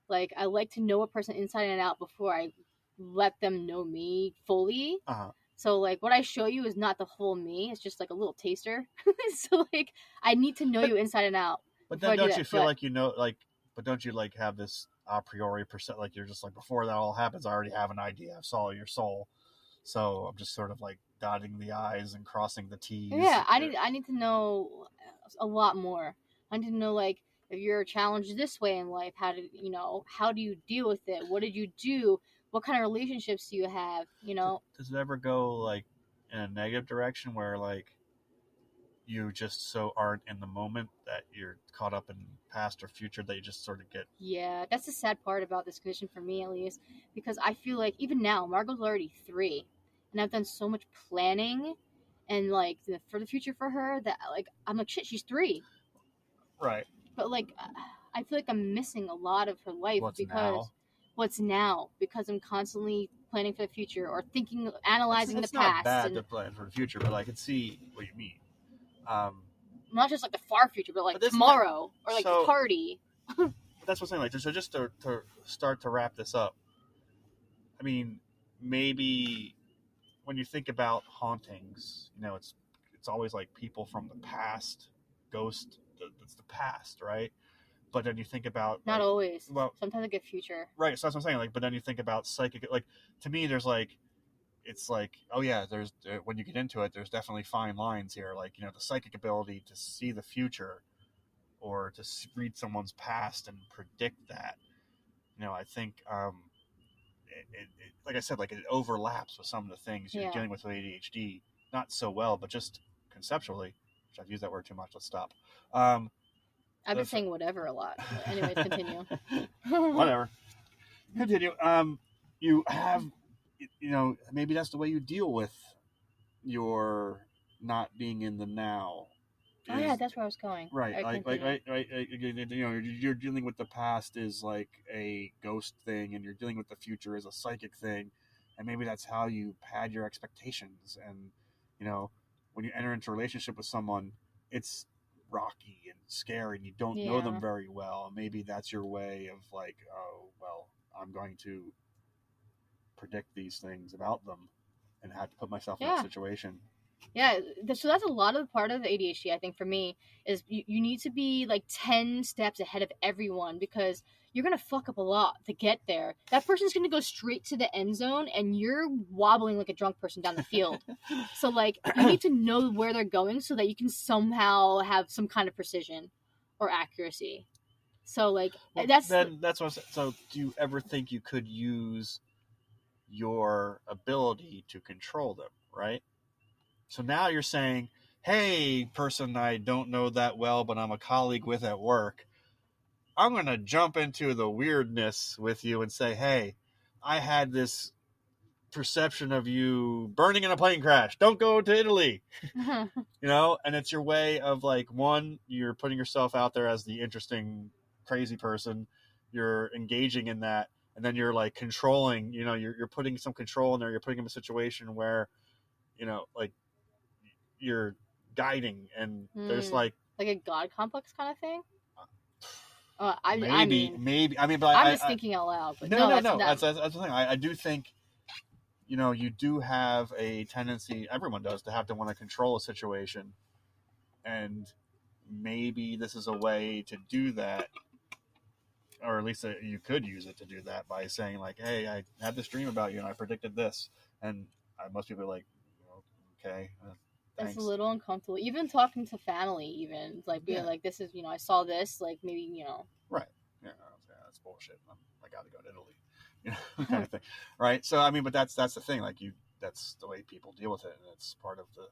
S3: Like, I like to know a person inside and out before I let them know me fully.
S4: Uh-huh.
S3: So, like, what I show you is not the whole me. It's just, like, a little taster. So, like, I need to know you inside and out.
S4: But then don't you feel like but don't you, like, have this a priori percent, like, you're just like, before that all happens, I already have an idea. I saw your soul. So I'm just sort of, like, dotting the I's and crossing the T's.
S3: Yeah, I need to know a lot more. I need to know, like, if you're challenged this way in life, how do you deal with it? What did you do? What kind of relationships do you have?
S4: Does it ever go like in a negative direction where like you just so aren't in the moment that you're caught up in past or future that you just sort of get.
S3: Yeah, that's the sad part about this condition for me, at least, because I feel like even now, Margot's already 3, and I've done so much planning and like for the future for her that like I'm like shit, she's 3,
S4: Right.
S3: but like I feel like I'm missing a lot of her life what's now because I'm constantly planning for the future or thinking, analyzing
S4: It's
S3: the past.
S4: not bad
S3: and
S4: to plan for the future, but I can see what you mean.
S3: not just like the far future, but like
S4: But
S3: tomorrow or like the party.
S4: That's what I'm saying. Like, so just to start to wrap this up, I mean, maybe when you think about hauntings, you know, it's always like people from the past, ghost. It's the past, right? But then you think about
S3: not
S4: like,
S3: always.
S4: Well,
S3: sometimes I get future.
S4: Right. So that's what I'm saying. Like, but then you think about psychic. Like, to me, there's like, it's like, oh yeah, there's when you get into it, there's definitely fine lines here. Like, you know, the psychic ability to see the future or to read someone's past and predict that. You know, I think it like I said, like it overlaps with some of the things you're dealing with ADHD. Not so well, but just conceptually, which I've used that word too much. Let's stop.
S3: I've been saying whatever a lot. But anyways, continue.
S4: Whatever. Continue. You have, you know, maybe that's the way you deal with your not being in the now.
S3: Oh yeah, that's where I was going.
S4: Right, you know, you're dealing with the past is like a ghost thing, and you're dealing with the future as a psychic thing, and maybe that's how you pad your expectations. And you know, when you enter into a relationship with someone, it's rocky and scary, and you don't know them very well. Maybe that's your way of like, oh well, I'm going to predict these things about them, and have to put myself in that situation.
S3: Yeah, so that's a lot of part of the ADHD, I think, for me, is you need to be like 10 steps ahead of everyone because you're going to fuck up a lot to get there. That person's going to go straight to the end zone and you're wobbling like a drunk person down the field. So, like, you need to know where they're going so that you can somehow have some kind of precision or accuracy. So, like, that's
S4: what I'm saying. So, do you ever think you could use your ability to control them, right? So now you're saying, hey, person I don't know that well, but I'm a colleague with at work, I'm going to jump into the weirdness with you and say, hey, I had this perception of you burning in a plane crash. Don't go to Italy. You know, and it's your way of like, one, you're putting yourself out there as the interesting, crazy person. You're engaging in that. And then you're like controlling, you know, you're putting some control in there. You're putting them in a situation where, you know, like, you're guiding, and there's like
S3: a god complex kind of thing.
S4: But I'm
S3: just thinking out loud. But
S4: no. That's the thing. I do think, you know, you do have a tendency. Everyone does to have to want to control a situation, and maybe this is a way to do that, or at least you could use it to do that by saying like, hey, I had this dream about you, and I predicted this, and most people are like, okay.
S3: It's a little uncomfortable. Even talking to family, even like being like, "This is, you know, I saw this. Like maybe, you know."
S4: Right. Yeah, that's bullshit. I got to go to Italy, you know, kind of thing. Right. So I mean, but that's the thing. Like that's the way people deal with it, and it's part of the.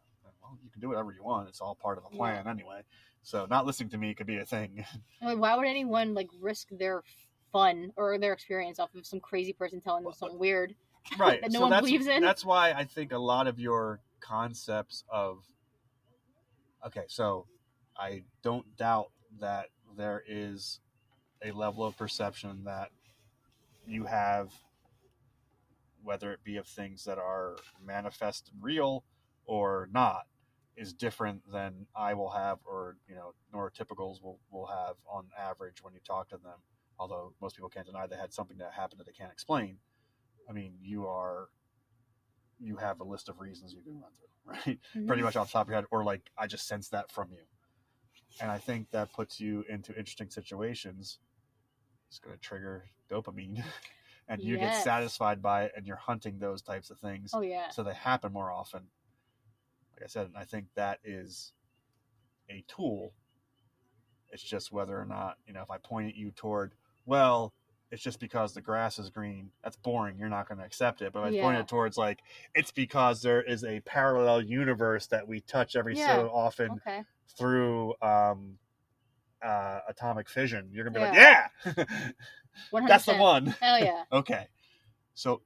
S4: Well, you can do whatever you want. It's all part of the plan anyway. So not listening to me could be a thing.
S3: I mean, why would anyone like risk their fun or their experience off of some crazy person telling them something weird?
S4: Right.
S3: that no one believes in?
S4: That's why I think a lot of your concepts of so I don't doubt that there is a level of perception that you have, whether it be of things that are manifest and real or not, is different than I will have, or you know, neurotypicals will have on average when you talk to them. Although most people can't deny they had something that happened that they can't explain. I mean, you have a list of reasons you can run through, right? Mm-hmm. Pretty much off the top of your head, or like, I just sense that from you. And I think that puts you into interesting situations. It's going to trigger dopamine and you get satisfied by it, and you're hunting those types of things.
S3: Oh, yeah.
S4: So they happen more often. Like I said, and I think that is a tool. It's just whether or not, you know, if I point at you toward, well, it's just because the grass is green. That's boring. You're not going to accept it. But I
S3: Yeah.
S4: pointed towards like, it's because there is a parallel universe that we touch every so often
S3: Okay.
S4: through atomic fission. You're going to be
S3: Yeah.
S4: like, yeah,
S3: 100%.
S4: that's the one.
S3: Hell yeah.
S4: Okay. So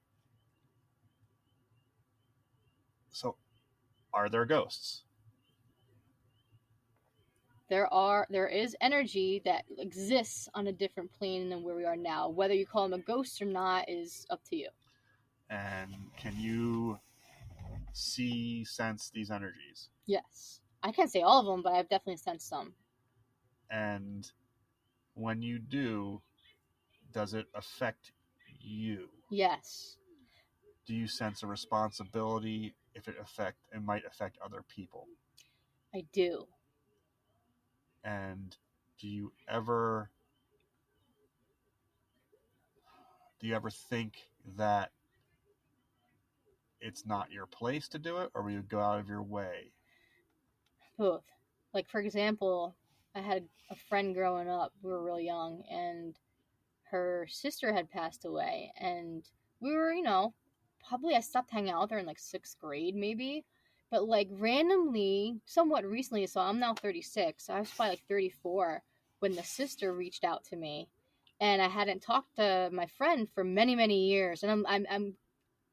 S4: are there ghosts?
S3: There is energy that exists on a different plane than where we are now. Whether you call them a ghost or not is up to you.
S4: And can you sense these energies?
S3: Yes. I can't say all of them, but I've definitely sensed some.
S4: And when you do, does it affect you?
S3: Yes.
S4: Do you sense a responsibility if it might affect other people?
S3: I do.
S4: And do you ever think that it's not your place to do it, or will you go out of your way?
S3: Both. Like, for example, I had a friend growing up. We were really young, and her sister had passed away, and we were, probably I stopped hanging out with her in like 6th grade maybe, but like randomly, somewhat recently, so I'm now 36, I was probably like 34 when the sister reached out to me, and I hadn't talked to my friend for many, many years, and I'm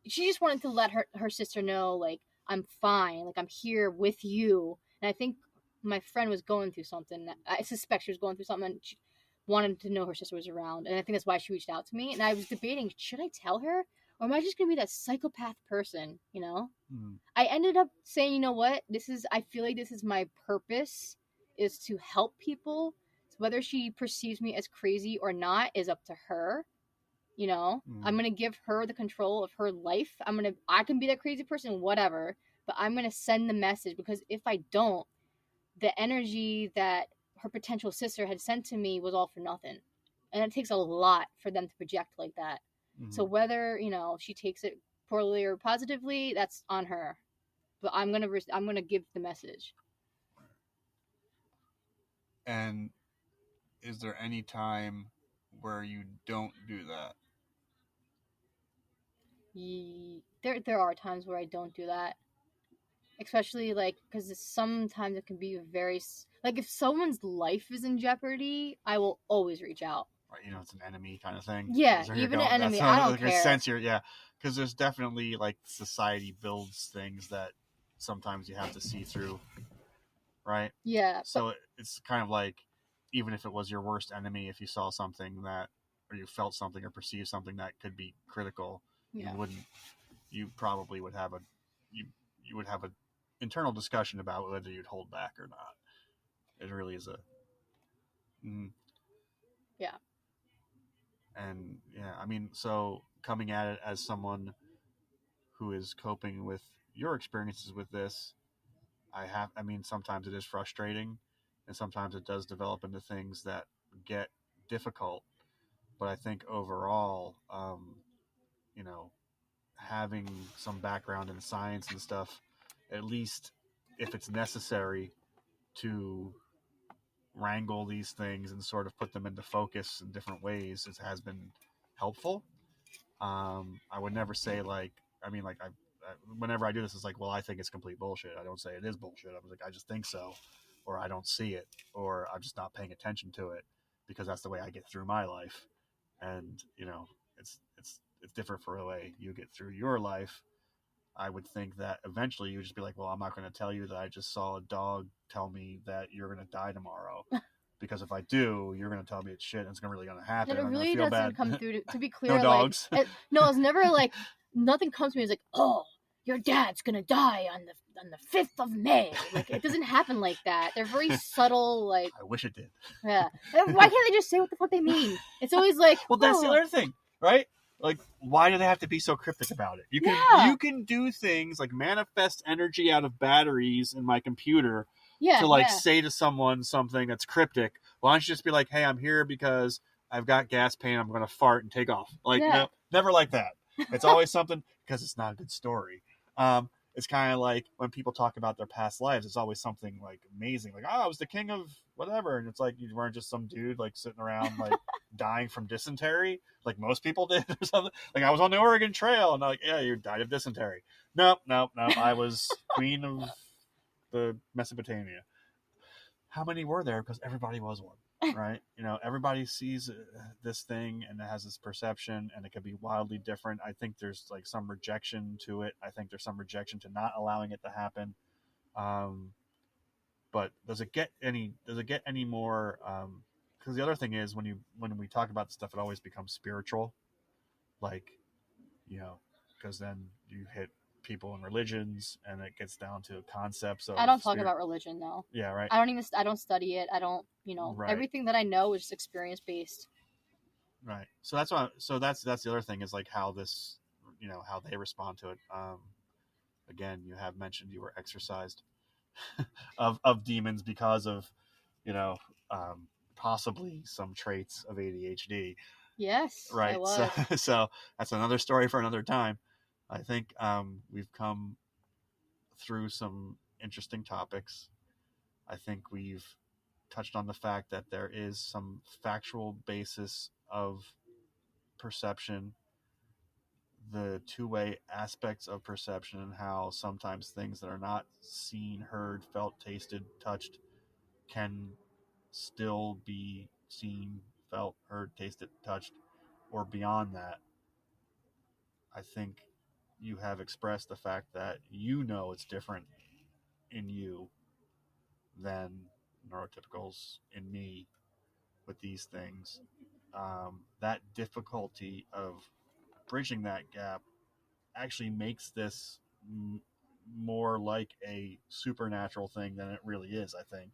S3: she just wanted to let her sister know, like, I'm fine, like, I'm here with you, and I think my friend was going through something. I suspect she was going through something, and she wanted to know her sister was around, and I think that's why she reached out to me, and I was debating, should I tell her, or am I just going to be that psychopath person, I ended up saying, you know what, I feel like this is my purpose, is to help people. So whether she perceives me as crazy or not is up to her. I'm going to give her the control of her life. I can be that crazy person, whatever, but I'm going to send the message, because if I don't, the energy that her potential sister had sent to me was all for nothing. And it takes a lot for them to project like that. Mm-hmm. So whether, she takes it poorly or positively, that's on her. But I'm going to give the message.
S4: And is there any time where you don't do that?
S3: There are times where I don't do that, especially like because sometimes it can be very like if someone's life is in jeopardy, I will always reach out.
S4: Right, it's an enemy kind of thing.
S3: Yeah, even an enemy, I don't care.
S4: Sense here, yeah, because there's definitely like society builds things that sometimes you have to see through, right?
S3: Yeah.
S4: So it's kind of like, even if it was your worst enemy, if you saw something that, or you felt something or perceived something that could be critical,
S3: yeah.
S4: you probably would have you would have an internal discussion about whether you'd hold back or not. It really is
S3: yeah.
S4: And yeah, I mean, so coming at it as someone who is coping with your experiences with this, I mean, sometimes it is frustrating, and sometimes it does develop into things that get difficult. But I think overall, having some background in science and stuff, at least if it's necessary to wrangle these things and sort of put them into focus in different ways, it has been helpful. I would never say whenever I do this, it's like, well, I think it's complete bullshit. I don't say it is bullshit. I'm like, I just think so, or I don't see it, or I'm just not paying attention to it, because that's the way I get through my life. And it's different for the way you get through your life. I would think that eventually you would just be like, well, I'm not going to tell you that I just saw a dog tell me that you're going to die tomorrow. Because if I do, you're going to tell me it's shit and it's really going to happen.
S3: It really doesn't come through, to be clear.
S4: No dogs.
S3: No, it's never like, nothing comes to me as like, oh, your dad's going to die on the 5th of May. Like, it doesn't happen like that. They're very subtle, like...
S4: I wish it did.
S3: Yeah. Why can't they just say what the fuck they mean? It's always like...
S4: Well, that's the other thing, right? Like, why do they have to be so cryptic about it? You can do things like manifest energy out of batteries in my computer to say to someone something that's cryptic. Why don't you just be like, hey, I'm here because I've got gas pain, I'm going to fart and take off. Like, never like that. It's always something, because it's not a good story. It's kind of like when people talk about their past lives, it's always something like amazing. Like, I was the king of whatever. And it's like, you weren't just some dude like sitting around like dying from dysentery, like most people did or something. Like I was on the Oregon Trail, and like, yeah, you died of dysentery. Nope. I was queen of the Mesopotamia. How many were there? Because everybody was one, right? Everybody sees this thing and it has this perception, and it could be wildly different. I think there's like some rejection to it. I think there's some rejection to not allowing it to happen. But does it get any more? Because the other thing is when we talk about this stuff, it always becomes spiritual, like, because then you hit people in religions, and it gets down to concepts of.
S3: I don't talk about religion, though.
S4: Yeah, right.
S3: I don't study it. I don't,
S4: Right.
S3: Everything that I know is experience based.
S4: Right. So that's why. So that's the other thing is like how this, how they respond to it. Again, you have mentioned you were exorcised of demons because of, possibly some traits of ADHD.
S3: Yes,
S4: Right.
S3: I was.
S4: So that's another story for another time. I think we've come through some interesting topics. I think we've touched on the fact that there is some factual basis of perception, the two-way aspects of perception, and how sometimes things that are not seen, heard, felt, tasted, touched can still be seen, felt, heard, tasted, touched, or beyond that. I think you have expressed the fact that it's different in you than neurotypicals in me with these things. That difficulty of bridging that gap actually makes this more like a supernatural thing than it really is, I think,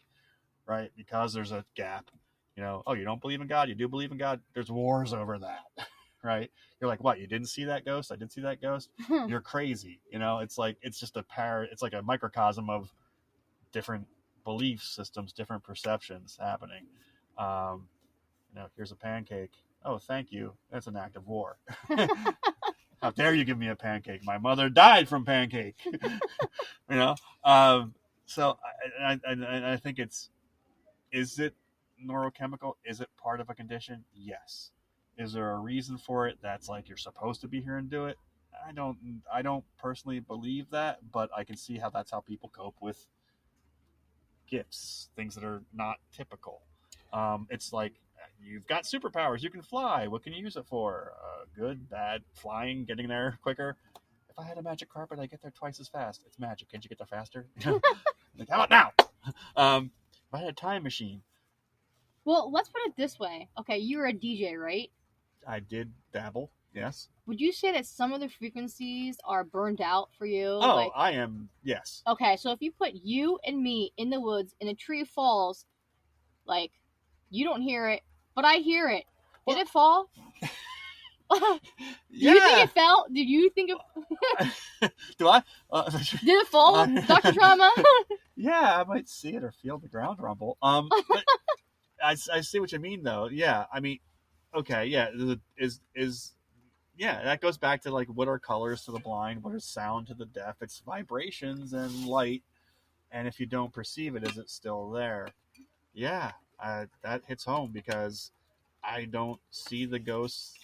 S4: right? Because there's a gap. You don't believe in God, you do believe in God. There's wars over that, right? You're like, what? You didn't see that ghost? I didn't see that ghost. You're crazy. It's like it's just it's like a microcosm of different belief systems, different perceptions happening. Here's a pancake. Oh, thank you. That's an act of war. How dare you give me a pancake? My mother died from pancake. So I think is it neurochemical? Is it part of a condition? Yes. Is there a reason for it that's like you're supposed to be here and do it? I don't personally believe that, but I can see how that's how people cope with gifts, things that are not typical. It's like you've got superpowers, you can fly. What can you use it for? Good, bad, flying, getting there quicker. If I had a magic carpet, I'd get there twice as fast. It's magic. Can't you get there faster? Like, how about now? If I had a time machine.
S3: Well, let's put it this way. Okay, you were a DJ, right?
S4: I did dabble, yes.
S3: Would you say that some of the frequencies are burned out for you?
S4: Oh, I am, yes.
S3: Okay, so if you put you and me in the woods and a tree falls, like, you don't hear it, but I hear it. Did it fall? Do you think it fell? Did you think it...
S4: Do I?
S3: Did it fall? Dr. Trauma?
S4: Yeah, I might see it or feel the ground rumble. But I see what you mean, though. Yeah, I mean, okay, yeah, yeah, that goes back to like what are colors to the blind, what is sound to the deaf? It's vibrations and light, and if you don't perceive it, is it still there? Yeah, that hits home because I don't see the ghosts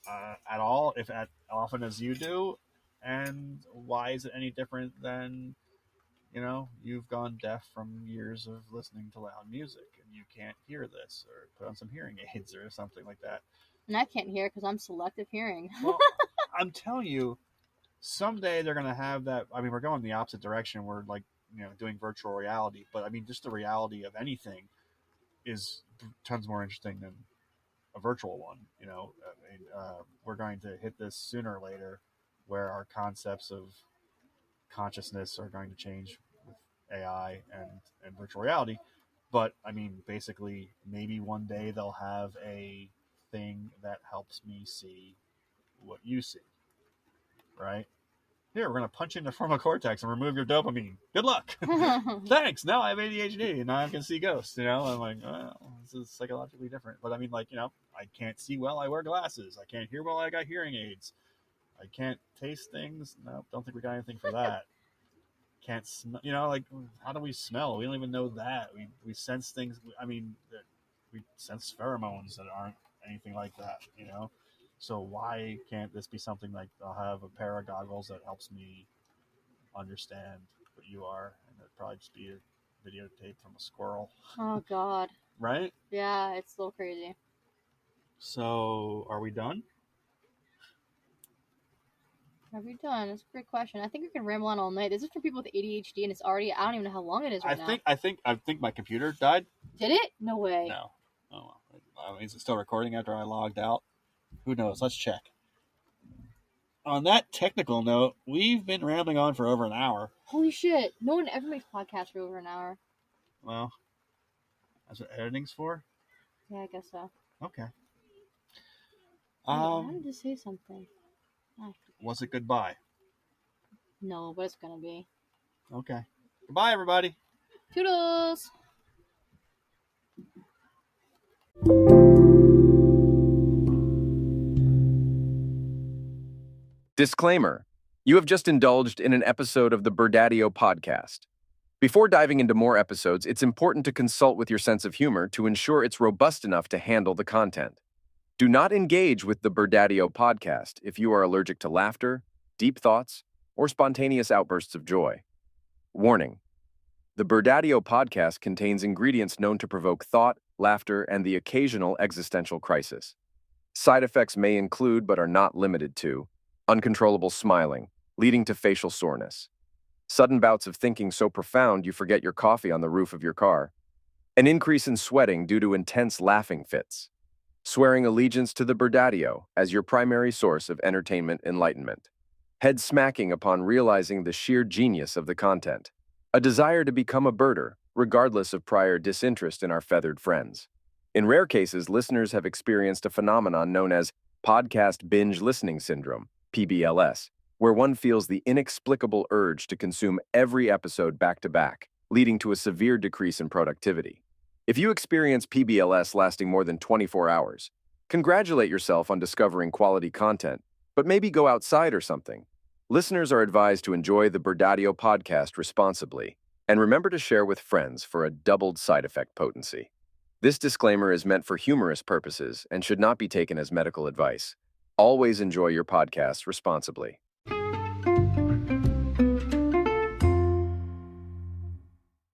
S4: at all, if as often as you do. And why is it any different than, you've gone deaf from years of listening to loud music and you can't hear this, or put on some hearing aids or something like that.
S3: And I can't hear because I'm selective hearing.
S4: Well, I'm telling you, someday they're going to have that. I mean, we're going the opposite direction. We're like, doing virtual reality, but I mean, just the reality of anything is tons more interesting than a virtual one. We're going to hit this sooner or later, where our concepts of consciousness are going to change with AI and virtual reality. But I mean, basically, maybe one day they'll have a thing that helps me see what you see, right? Here, we're going to punch you in the frontal cortex and remove your dopamine. Good luck. Thanks. Now I have ADHD and now I can see ghosts. I'm like, well, this is psychologically different. But I mean, like, I can't see well. I wear glasses. I can't hear well. I got hearing aids. I can't taste things. No, don't think we got anything for that. Can't smell. Like, how do we smell? We don't even know that. We sense things. I mean, we sense pheromones that aren't anything like that, So why can't this be something like I'll have a pair of goggles that helps me understand what you are, and it'd probably just be a videotape from a squirrel.
S3: Oh God.
S4: Right?
S3: Yeah, it's so crazy.
S4: So, are we done?
S3: Are we done? That's a great question. I think we can ramble on all night. This is for people with ADHD, and it's already, I don't even know how long it is right now.
S4: I think my computer died.
S3: Did it? No way.
S4: No. Oh well. Is it still recording after I logged out? Who knows? Let's check. On that technical note, we've been rambling on for over an hour.
S3: Holy shit. No one ever makes podcasts for over an hour.
S4: Well, that's what editing's for?
S3: Yeah, I guess so.
S4: Okay.
S3: Wait, I wanted to say something.
S4: Was it goodbye?
S3: No, but it's gonna be.
S4: Okay. Goodbye, everybody.
S3: Toodles!
S1: Disclaimer: you have just indulged in an episode of the Birdadio podcast. Before diving into more episodes, it's important to consult with your sense of humor to ensure it's robust enough to handle the content. Do not engage with the Birdadio podcast if you are allergic to laughter, deep thoughts, or spontaneous outbursts of joy. Warning: the Birdadio podcast contains ingredients known to provoke thought, laughter, and the occasional existential crisis. Side effects may include, but are not limited to, uncontrollable smiling, leading to facial soreness, sudden bouts of thinking so profound you forget your coffee on the roof of your car, an increase in sweating due to intense laughing fits, swearing allegiance to the Birdadio as your primary source of entertainment enlightenment, head smacking upon realizing the sheer genius of the content, a desire to become a birder, regardless of prior disinterest in our feathered friends. In rare cases, listeners have experienced a phenomenon known as podcast binge listening syndrome, PBLS, where one feels the inexplicable urge to consume every episode back to back, leading to a severe decrease in productivity. If you experience PBLS lasting more than 24 hours, congratulate yourself on discovering quality content, but maybe go outside or something. Listeners are advised to enjoy the Birdadio podcast responsibly, and remember to share with friends for a doubled side effect potency. This disclaimer is meant for humorous purposes and should not be taken as medical advice. Always enjoy your podcasts responsibly.